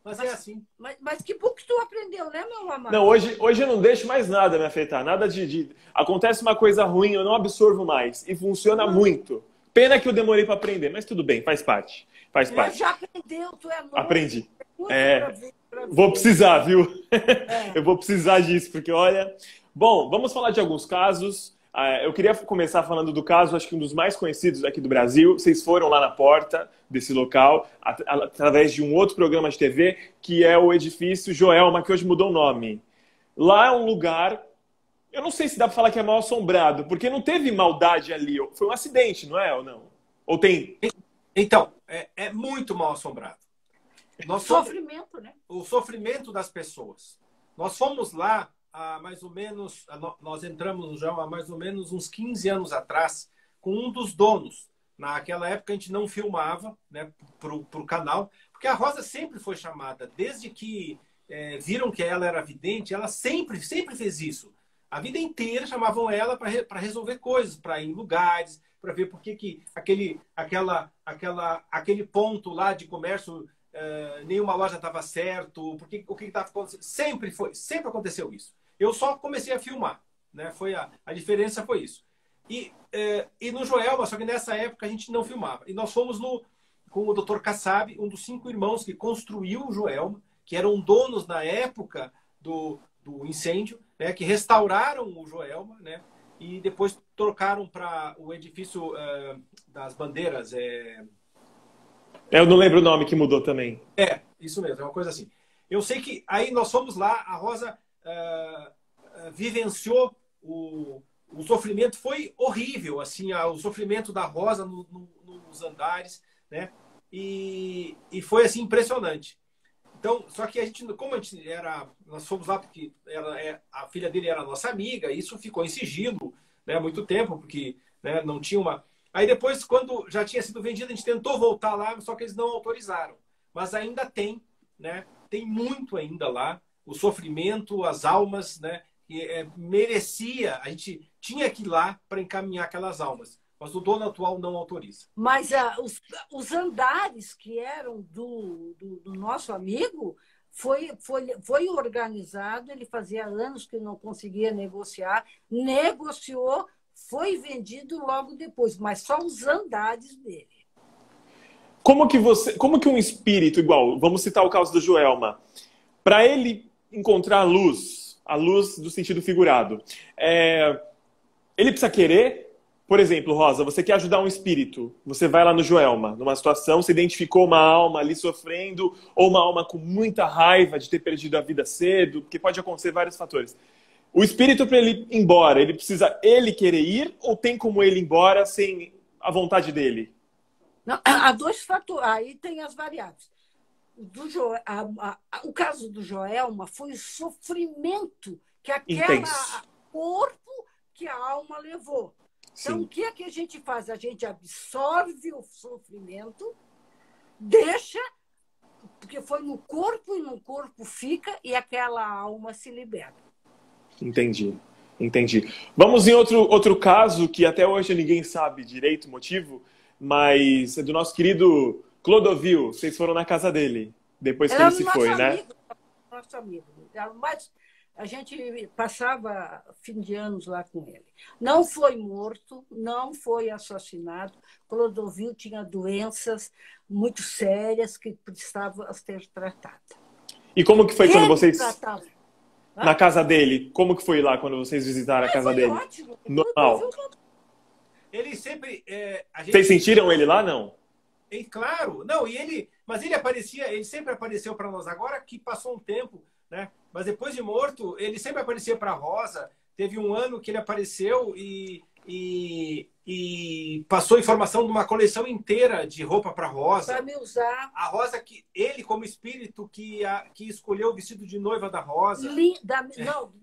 Mas é assim. Mas que bom que tu aprendeu, né, meu amado? Não, hoje eu não deixo mais nada me afetar. Nada Acontece uma coisa ruim, eu não absorvo mais. E funciona muito. Pena que eu demorei para aprender, mas tudo bem, faz parte. Já aprendeu, tu é novo. Aprendi. Vou precisar, viu? Eu vou precisar disso, porque olha... Bom, vamos falar de alguns casos. Eu queria começar falando do caso, acho que um dos mais conhecidos aqui do Brasil. Vocês foram lá na porta desse local, através de um outro programa de TV, que é o Edifício Joelma, que hoje mudou o nome. Lá é um lugar, eu não sei se dá para falar que é mal assombrado, porque não teve maldade ali. Foi um acidente, não é ou não? Ou tem? Então, é muito mal assombrado. Sofrimento, né? O sofrimento das pessoas. Nós fomos lá há mais ou menos, nós entramos no Joelma há mais ou menos uns 15 anos atrás, com um dos donos. Naquela época a gente não filmava, né, pro canal, porque a Rosa sempre foi chamada, desde que viram que ela era vidente, ela sempre fez isso. A vida inteira chamavam ela para resolver coisas, para ir em lugares, para ver por que aquele ponto lá de comércio, nenhuma loja estava certo, o que estava acontecendo. Sempre aconteceu isso. Eu só comecei a filmar, né? A diferença foi isso. E no Joelma, só que nessa época a gente não filmava. E nós fomos com o Dr. Kassab, um dos 5 irmãos que construiu o Joelma, que eram donos na época do incêndio, né? Que restauraram o Joelma, né? E depois trocaram para o edifício das bandeiras. Eu não lembro o nome que mudou também. Isso mesmo, é uma coisa assim. Eu sei que aí nós fomos lá, a Rosa vivenciou o sofrimento, foi horrível, assim, o sofrimento da Rosa nos andares, né? E foi assim impressionante. Então, só que nós fomos lá porque a filha dele era nossa amiga, e isso ficou em sigilo, né, há muito tempo, porque, né, não tinha uma. Aí depois, quando já tinha sido vendido, a gente tentou voltar lá, só que eles não autorizaram. Mas ainda tem, né? Tem muito ainda lá, o sofrimento, as almas, né? Que merecia, a gente tinha que ir lá para encaminhar aquelas almas. Mas o dono atual não autoriza. Mas os andares que eram do nosso amigo foi organizado, ele fazia anos que não conseguia negociar, negociou, foi vendido logo depois, mas só os andares dele. Como que um espírito igual, vamos citar o caso do Joelma, para ele encontrar a luz do sentido figurado, ele precisa querer? Por exemplo, Rosa, você quer ajudar um espírito, você vai lá no Joelma, numa situação, você identificou uma alma ali sofrendo, ou uma alma com muita raiva de ter perdido a vida cedo, porque pode acontecer vários fatores. O espírito, para ele ir embora, ele precisa querer ir, ou tem como ele ir embora sem a vontade dele? Não, há 2 fatores, aí tem as variáveis. O caso do Joelma foi o sofrimento que corpo que a alma levou. Então, o que é que a gente faz? A gente absorve o sofrimento, deixa, porque foi no corpo, e no corpo fica, e aquela alma se liberta. Entendi. Vamos em outro caso, que até hoje ninguém sabe direito o motivo, mas é do nosso querido Clodovil. Vocês foram na casa dele, depois que ele se foi, né? Nosso amigo. Mas a gente passava fim de anos lá com ele. Não foi morto, não foi assassinado. Clodovil tinha doenças muito sérias que precisavam ser tratadas. E como que foi quando vocês... tratava? Na casa dele, como que foi lá quando vocês visitaram a casa dele? Ótimo. Normal. Ele sempre... Vocês sentiram ele lá, não? Claro, não, mas ele sempre apareceu para nós. Agora que passou um tempo, né? Mas depois de morto, ele sempre aparecia para a Rosa. Teve um ano que ele apareceu e passou informação de uma coleção inteira de roupa para a Rosa. Para me usar. A Rosa, ele como espírito que escolheu o vestido de noiva da Rosa. Linda. Não,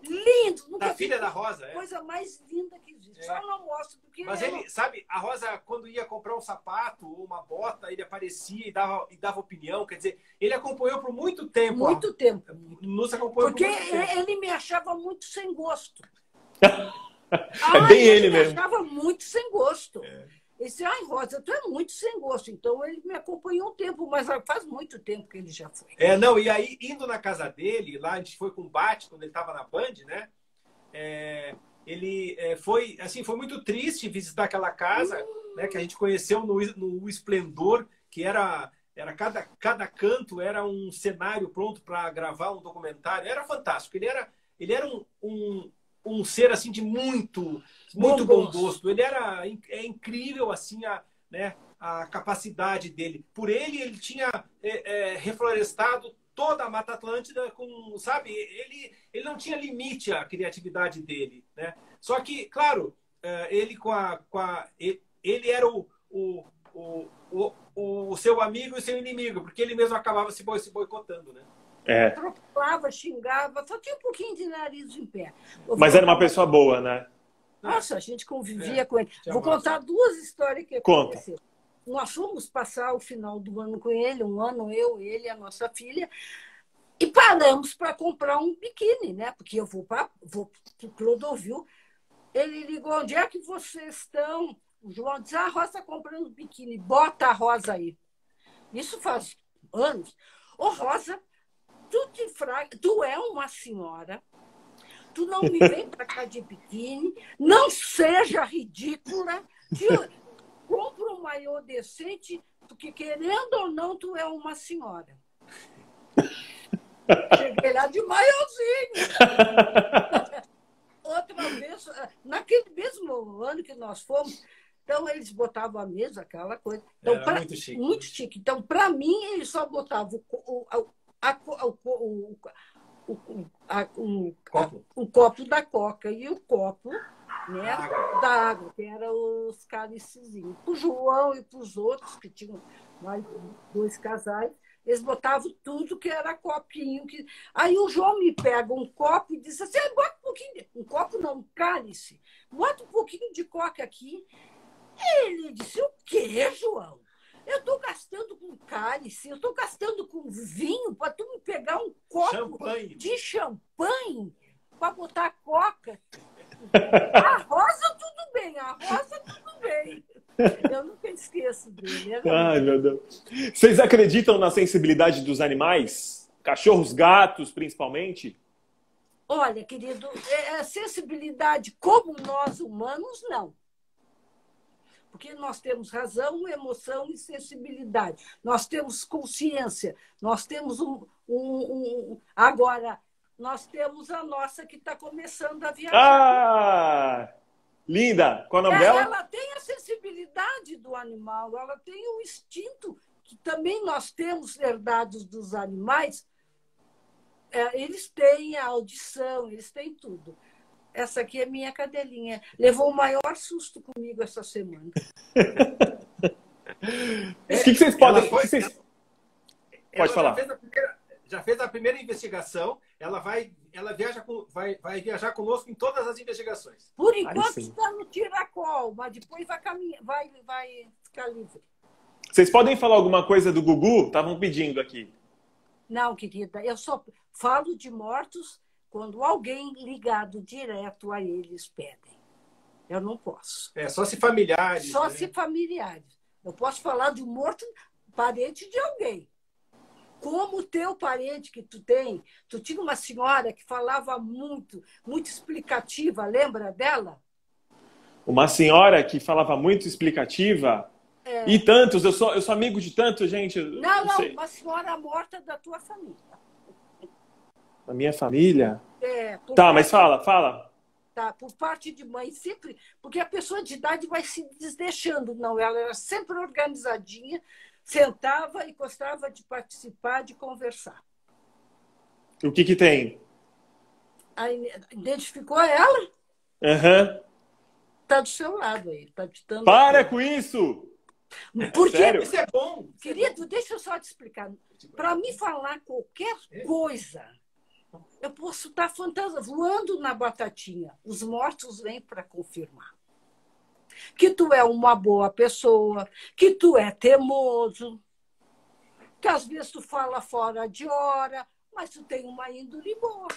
lindo. Nunca da filha da Rosa. Coisa mais linda que existe. Só não mostro porque... Mas ele, sabe, a Rosa, quando ia comprar um sapato ou uma bota, ele aparecia e dava opinião. Quer dizer, ele acompanhou por muito tempo. Muito tempo. Nos acompanhou porque por muito tempo. Ele me achava muito sem gosto. Bem ele mesmo. Ele me achava muito sem gosto. Ele disse, Rosa, tu é muito sem gosto. Então, ele me acompanhou um tempo, mas faz muito tempo que ele já foi. E aí, indo na casa dele, lá a gente foi com o Bate, quando ele estava na Band, né? Ele foi muito triste visitar aquela casa, né? Que a gente conheceu no Esplendor, que era cada canto era um cenário pronto para gravar um documentário. Era fantástico. ele era um ser assim de muito bom gosto. Ele é incrível assim né, a capacidade dele. Por ele tinha reflorestado toda a Mata Atlântida com, sabe, ele não tinha limite à criatividade dele, né? Só que, claro, ele ele era o seu amigo e o seu inimigo, porque ele mesmo acabava se boicotando, né? Atropelava, xingava, só tinha um pouquinho de nariz em pé. Mas era uma pessoa boa, né? Nossa, a gente convivia com ele. Vou contar duas histórias que aconteceram. Nós fomos passar o final do ano com ele, um ano, eu, ele e a nossa filha, e paramos para comprar um biquíni, né? Porque eu vou para o Clodovil. Ele ligou, onde é que vocês estão? O João disse, a Rosa está comprando biquíni, bota a Rosa aí. Isso faz anos. Ô, Rosa, tu é uma senhora, tu não me vem para cá de biquíni, não seja ridícula, compra um maiô decente, porque querendo ou não, tu é uma senhora. Cheguei lá de maiôzinho. Outra vez, naquele mesmo ano que nós fomos, então eles botavam a mesa, aquela coisa. Então, muito chique. Muito chique. Então, para mim, eles só botavam o copo da Coca e o copo, né, da água, que eram os cálicezinhos. Para o João e para os outros, que tinham mais 2 casais, eles botavam tudo que era copinho. Aí o João me pega um copo e diz assim, bota um pouquinho, um copo não, um cálice, bota um pouquinho de Coca aqui. Ele disse, o quê, João? Eu estou gastando com cálice, eu estou gastando com vinho para tu me pegar um copo de champanhe para botar Coca. A Rosa, tudo bem, a Rosa, tudo bem. Eu nunca esqueço dele. Ai, meu Deus. Vocês acreditam na sensibilidade dos animais? Cachorros, gatos, principalmente? Olha, querido, sensibilidade como nós humanos, não. Porque nós temos razão, emoção e sensibilidade. Nós temos consciência. Nós temos Agora, nós temos a nossa que está começando a viajar. Ah! Linda! Qual é o nome dela? Ela tem a sensibilidade do animal, ela tem o instinto que também nós temos herdados dos animais. Eles têm a audição, eles têm tudo. Essa aqui é minha cadelinha. Levou o maior susto comigo essa semana. O que vocês podem... Pode falar. Já fez a primeira investigação. Ela vai viajar conosco em todas as investigações. Por enquanto está no tiracol, mas depois vai ficar livre. Vocês podem falar alguma coisa do Gugu? Estavam pedindo aqui. Não, querida. Eu só falo de mortos quando alguém ligado direto a eles pedem. Eu não posso. Só se familiares. Só se familiares. Eu posso falar de um morto, parente de alguém. Como o teu parente que tu tinha uma senhora que falava muito explicativa, lembra dela? Uma senhora que falava muito explicativa? E tantos, eu sou amigo de tantos, gente. Não, uma senhora morta da tua família. Da minha família? Tá, mas fala. Tá, por parte de mãe, sempre, porque a pessoa de idade vai se desdeixando, não, ela era sempre organizadinha, sentava e gostava de participar, de conversar. O que tem? Aí, identificou ela? Aham. Tá do seu lado aí, tá ditando. Para com isso! Porque, sério? Isso é bom. Querido, deixa eu só te explicar. Para me falar qualquer coisa, eu posso estar voando na batatinha. Os mortos vêm para confirmar. Que tu é uma boa pessoa, que tu é teimoso, que às vezes tu fala fora de hora, mas tu tem uma índole boa.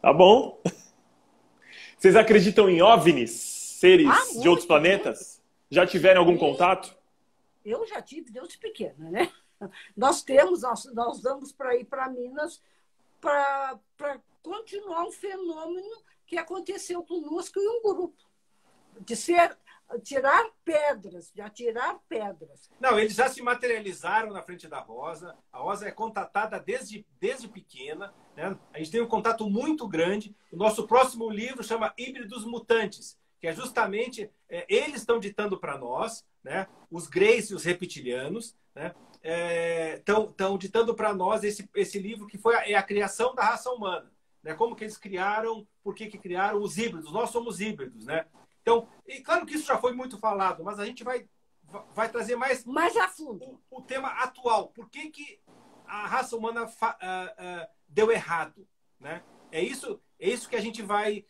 Tá bom. Vocês acreditam em OVNIs? Seres de outros planetas? Já tiveram algum contato? Eu já tive desde pequena, né? Nós vamos para ir para Minas para continuar um fenômeno que aconteceu conosco em um grupo. De ser tirar pedras, de atirar pedras. Não, eles já se materializaram na frente da Rosa. A Rosa é contatada desde pequena, né? A gente tem um contato muito grande. O nosso próximo livro chama Híbridos Mutantes, que é justamente eles estão ditando para nós, né? Os Greys e os reptilianos, né? Estão ditando para nós esse livro que foi a criação da raça humana, né? Como que eles criaram, por que criaram os híbridos? Nós somos híbridos, né? Então, e claro que isso já foi muito falado, mas a gente vai trazer mais a fundo o tema atual. Por que a raça humana deu errado, né? É isso que a gente vai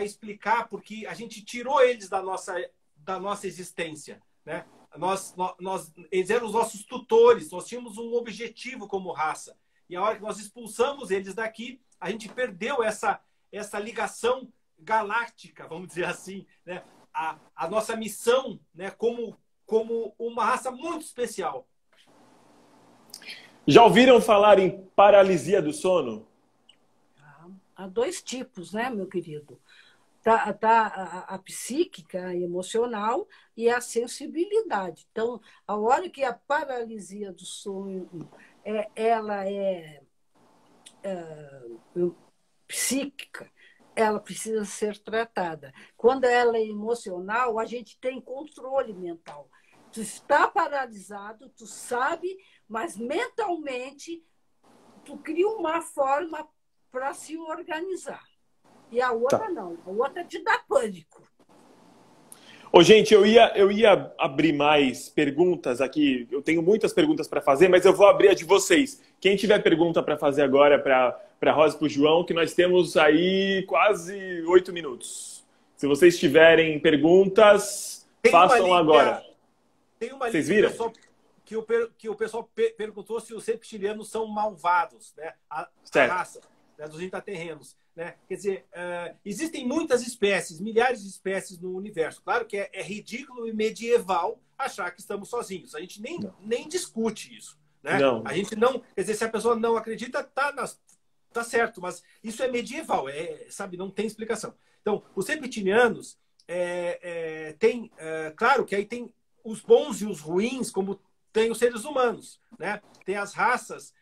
explicar, porque a gente tirou eles da nossa existência, né? Eles eram os nossos tutores, nós tínhamos um objetivo como raça. E a hora que nós expulsamos eles daqui, a gente perdeu essa ligação galáctica, vamos dizer assim, né? A nossa missão, né? Como uma raça muito especial. Já ouviram falar em paralisia do sono? Há dois tipos, né, meu querido? A psíquica, a emocional e a sensibilidade. Então, a hora que a paralisia do sono ela é psíquica, ela precisa ser tratada. Quando ela é emocional, a gente tem controle mental. Tu está paralisado, tu sabe, mas mentalmente tu cria uma forma para se organizar. E a outra não, a outra te dá pânico. Ô, gente, eu ia abrir mais perguntas aqui. Eu tenho muitas perguntas para fazer, mas eu vou abrir a de vocês. Quem tiver pergunta para fazer agora para Rosa e para o João, que nós temos aí quase 8 minutos. Se vocês tiverem perguntas, façam agora. Tem uma Vocês linha viram? que o pessoal perguntou se os reptilianos são malvados, né? A raça, né, dos intraterrenos. Né? Quer dizer, existem muitas espécies, milhares de espécies no universo. Claro que é ridículo e medieval achar que estamos sozinhos. A gente nem discute isso. Né? Não. A gente não. Quer dizer, se a pessoa não acredita, tá certo, mas isso é medieval, sabe, não tem explicação. Então, os reptilianos tem. Claro que aí tem os bons e os ruins, como tem os seres humanos. Né? Tem as raças,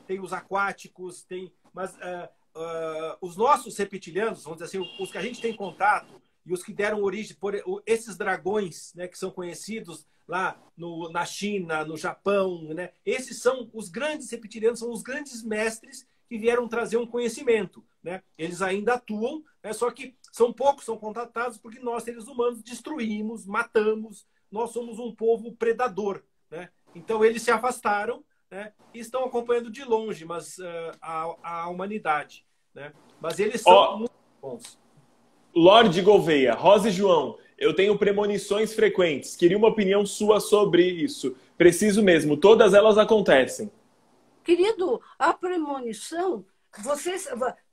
tem os aquáticos, mas. Os nossos reptilianos, vamos dizer assim, os que a gente tem contato e os que deram origem, esses dragões, né, que são conhecidos lá na China, no Japão, né, esses são os grandes reptilianos, são os grandes mestres que vieram trazer um conhecimento. Né? Eles ainda atuam, né, só que são poucos, são contatados porque nós, seres humanos, destruímos, matamos, nós somos um povo predador. Né? Então, eles se afastaram, né, e estão acompanhando de longe a humanidade. Né? Mas eles são muito bons. Lorde Gouveia, Rosa e João, eu tenho premonições frequentes. Queria uma opinião sua sobre isso. Preciso mesmo, todas elas acontecem. Querido, a premonição,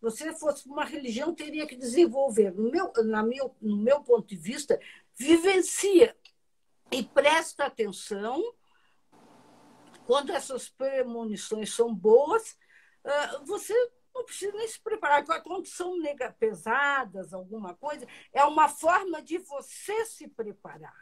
você fosse uma religião, teria que desenvolver. No meu ponto de vista, vivencia e presta atenção quando essas premonições são boas. Você não precisa nem se preparar. Quando são pesadas, alguma coisa, é uma forma de você se preparar.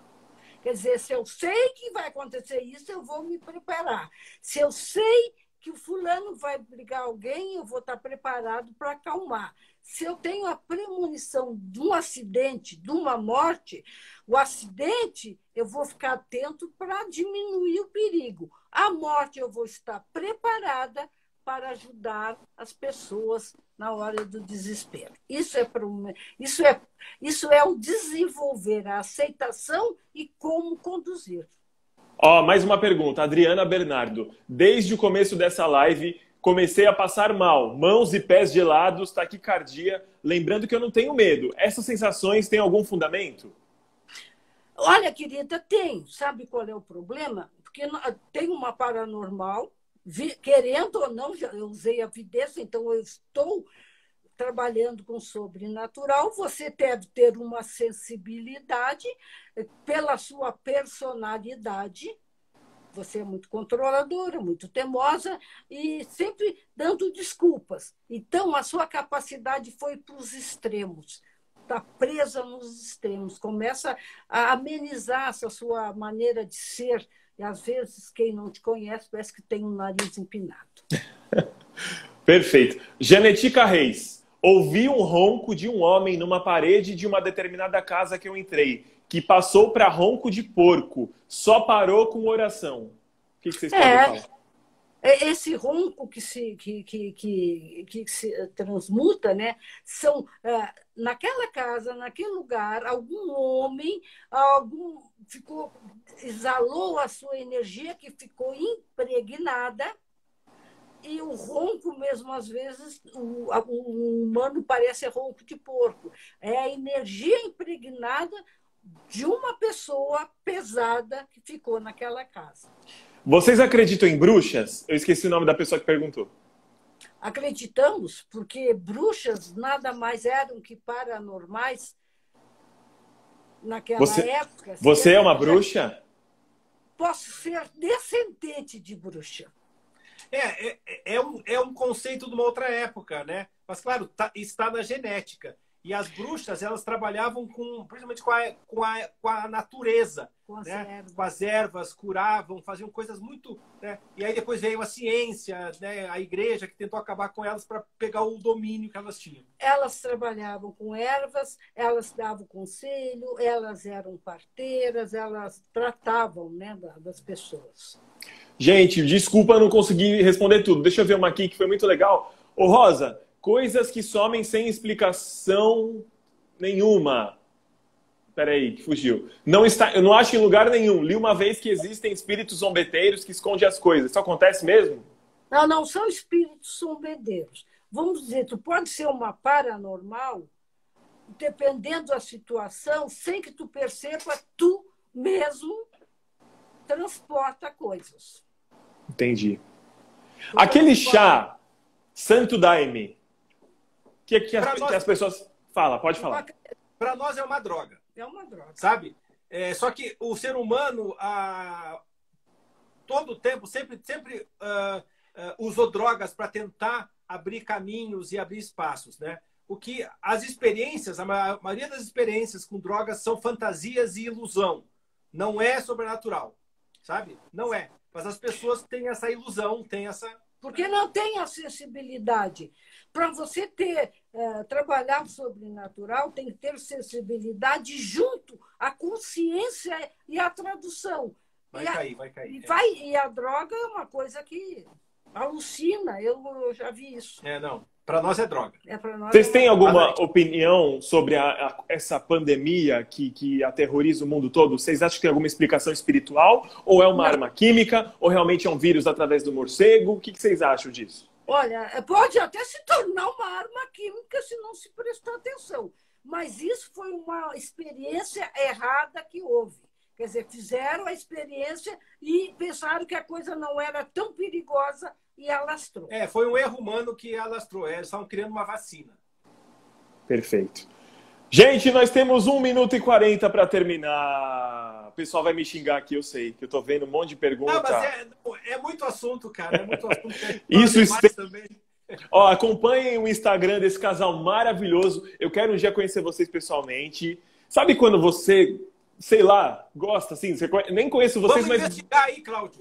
Quer dizer, se eu sei que vai acontecer isso, eu vou me preparar. Se eu sei que o fulano vai brigar alguém, eu vou estar preparado para acalmar. Se eu tenho a premonição de um acidente, de uma morte, o acidente, eu vou ficar atento para diminuir o perigo. A morte, eu vou estar preparada para ajudar as pessoas na hora do desespero. Isso é o desenvolver a aceitação e como conduzir. Mais uma pergunta. Adriana Bernardo. Desde o começo dessa live, comecei a passar mal. Mãos e pés gelados, taquicardia. Lembrando que eu não tenho medo. Essas sensações têm algum fundamento? Olha, querida, tem. Sabe qual é o problema? Porque tem uma paranormal, querendo ou não, eu usei a vidência, então eu estou trabalhando com sobrenatural. Você deve ter uma sensibilidade pela sua personalidade. Você é muito controladora, muito teimosa e sempre dando desculpas. Então, a sua capacidade foi para os extremos. está presa nos extremos, começa a amenizar essa sua maneira de ser. E, às vezes, quem não te conhece parece que tem um nariz empinado. Perfeito. Janetica Reis. Ouvi um ronco de um homem numa parede de uma determinada casa que eu entrei, que passou para ronco de porco. Só parou com oração. O que vocês podem falar? Esse ronco que se transmuta, né? São, naquela casa, naquele lugar, algum homem exalou a sua energia que ficou impregnada. E o ronco, mesmo às vezes, o humano parece ronco de porco. É a energia impregnada de uma pessoa pesada que ficou naquela casa. Vocês acreditam em bruxas? Eu esqueci o nome da pessoa que perguntou. Acreditamos, porque bruxas nada mais eram que paranormais naquela época. Você é uma bruxa? Posso ser descendente de bruxa. É um conceito de uma outra época, né? Mas, claro, está na genética. E as bruxas, elas trabalhavam principalmente com a natureza. Com as ervas, curavam, faziam coisas muito... Né? E aí depois veio a ciência, né? A igreja, que tentou acabar com elas para pegar o domínio que elas tinham. Elas trabalhavam com ervas, elas davam conselho, elas eram parteiras, elas tratavam, né, das pessoas. Gente, desculpa, eu não consegui responder tudo. Deixa eu ver uma aqui que foi muito legal. Ô, Rosa, coisas que somem sem explicação nenhuma. Peraí, que fugiu. Eu não acho em lugar nenhum. Li uma vez que existem espíritos zombeteiros que escondem as coisas. Isso acontece mesmo? Não são espíritos zombeteiros. Vamos dizer, tu pode ser uma paranormal, dependendo da situação, sem que tu perceba, tu mesmo transporta coisas. Entendi. Aquele chá Santo Daime, que as pessoas... Pode falar. Para nós é uma droga. É uma droga. Sabe? Só que o ser humano, todo o tempo, sempre usou drogas para tentar abrir caminhos e abrir espaços, né? O que as experiências, a maioria das experiências com drogas são fantasias e ilusão. Não é sobrenatural, sabe? Não é. Mas as pessoas têm essa ilusão, têm essa... Porque não tem acessibilidade. Para você trabalhar sobrenatural, tem que ter sensibilidade junto à consciência e à tradução. Vai cair. E a droga é uma coisa que alucina. Eu já vi isso. Não. Para nós é droga. Vocês têm alguma opinião sobre essa pandemia que aterroriza o mundo todo? Vocês acham que tem alguma explicação espiritual? Ou é uma arma química? Ou realmente é um vírus através do morcego? O que vocês acham disso? Olha, pode até se tornar uma arma química se não se prestar atenção. Mas isso foi uma experiência errada que houve. Quer dizer, fizeram a experiência e pensaram que a coisa não era tão perigosa e alastrou. Foi um erro humano que alastrou. Eles estavam criando uma vacina. Perfeito. Gente, nós temos 1 minuto e 40 para terminar. O pessoal vai me xingar aqui, eu sei, que eu tô vendo um monte de perguntas. Não, mas é muito assunto, cara. É muito assunto. Isso também. Acompanhem o Instagram desse casal maravilhoso. Eu quero um dia conhecer vocês pessoalmente. Sabe quando você... sei lá, gosta, assim, nem conheço vocês, vamos investigar aí, Cláudio.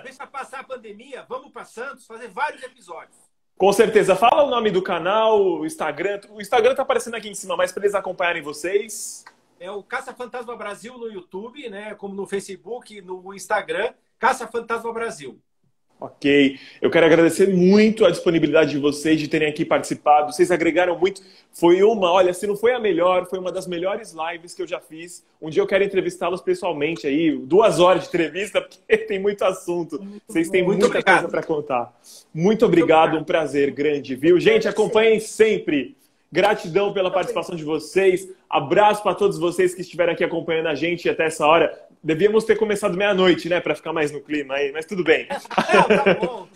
Deixa passar a pandemia, vamos para Santos fazer vários episódios. Com certeza. Fala o nome do canal, o Instagram. O Instagram tá aparecendo aqui em cima, mas para eles acompanharem vocês. É o Caça Fantasma Brasil no YouTube, né? Como no Facebook, no Instagram, Caça Fantasma Brasil. Ok. Eu quero agradecer muito a disponibilidade de vocês, de terem aqui participado. Vocês agregaram muito. Olha, se não foi a melhor, foi uma das melhores lives que eu já fiz. Um dia eu quero entrevistá-los pessoalmente aí, 2 horas de entrevista, porque tem muito assunto. Vocês têm muita coisa para contar. Muito obrigado, um prazer grande, viu? Gente, acompanhem sempre. Gratidão pela participação de vocês. Abraço para todos vocês que estiveram aqui acompanhando a gente até essa hora. Devíamos ter começado meia-noite, né? Para ficar mais no clima aí, mas tudo bem. Tá bom.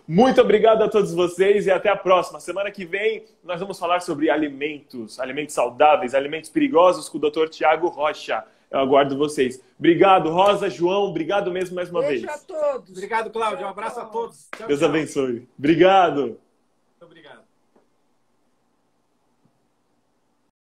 Muito obrigado a todos vocês e até a próxima. Semana que vem nós vamos falar sobre alimentos saudáveis, alimentos perigosos com o Dr. Tiago Rocha. Eu aguardo vocês. Obrigado, Rosa, João. Obrigado mesmo mais uma vez. Beijo a todos. Obrigado, Cláudio. Um abraço a todos. Tchau, Deus abençoe. Obrigado. Muito obrigado.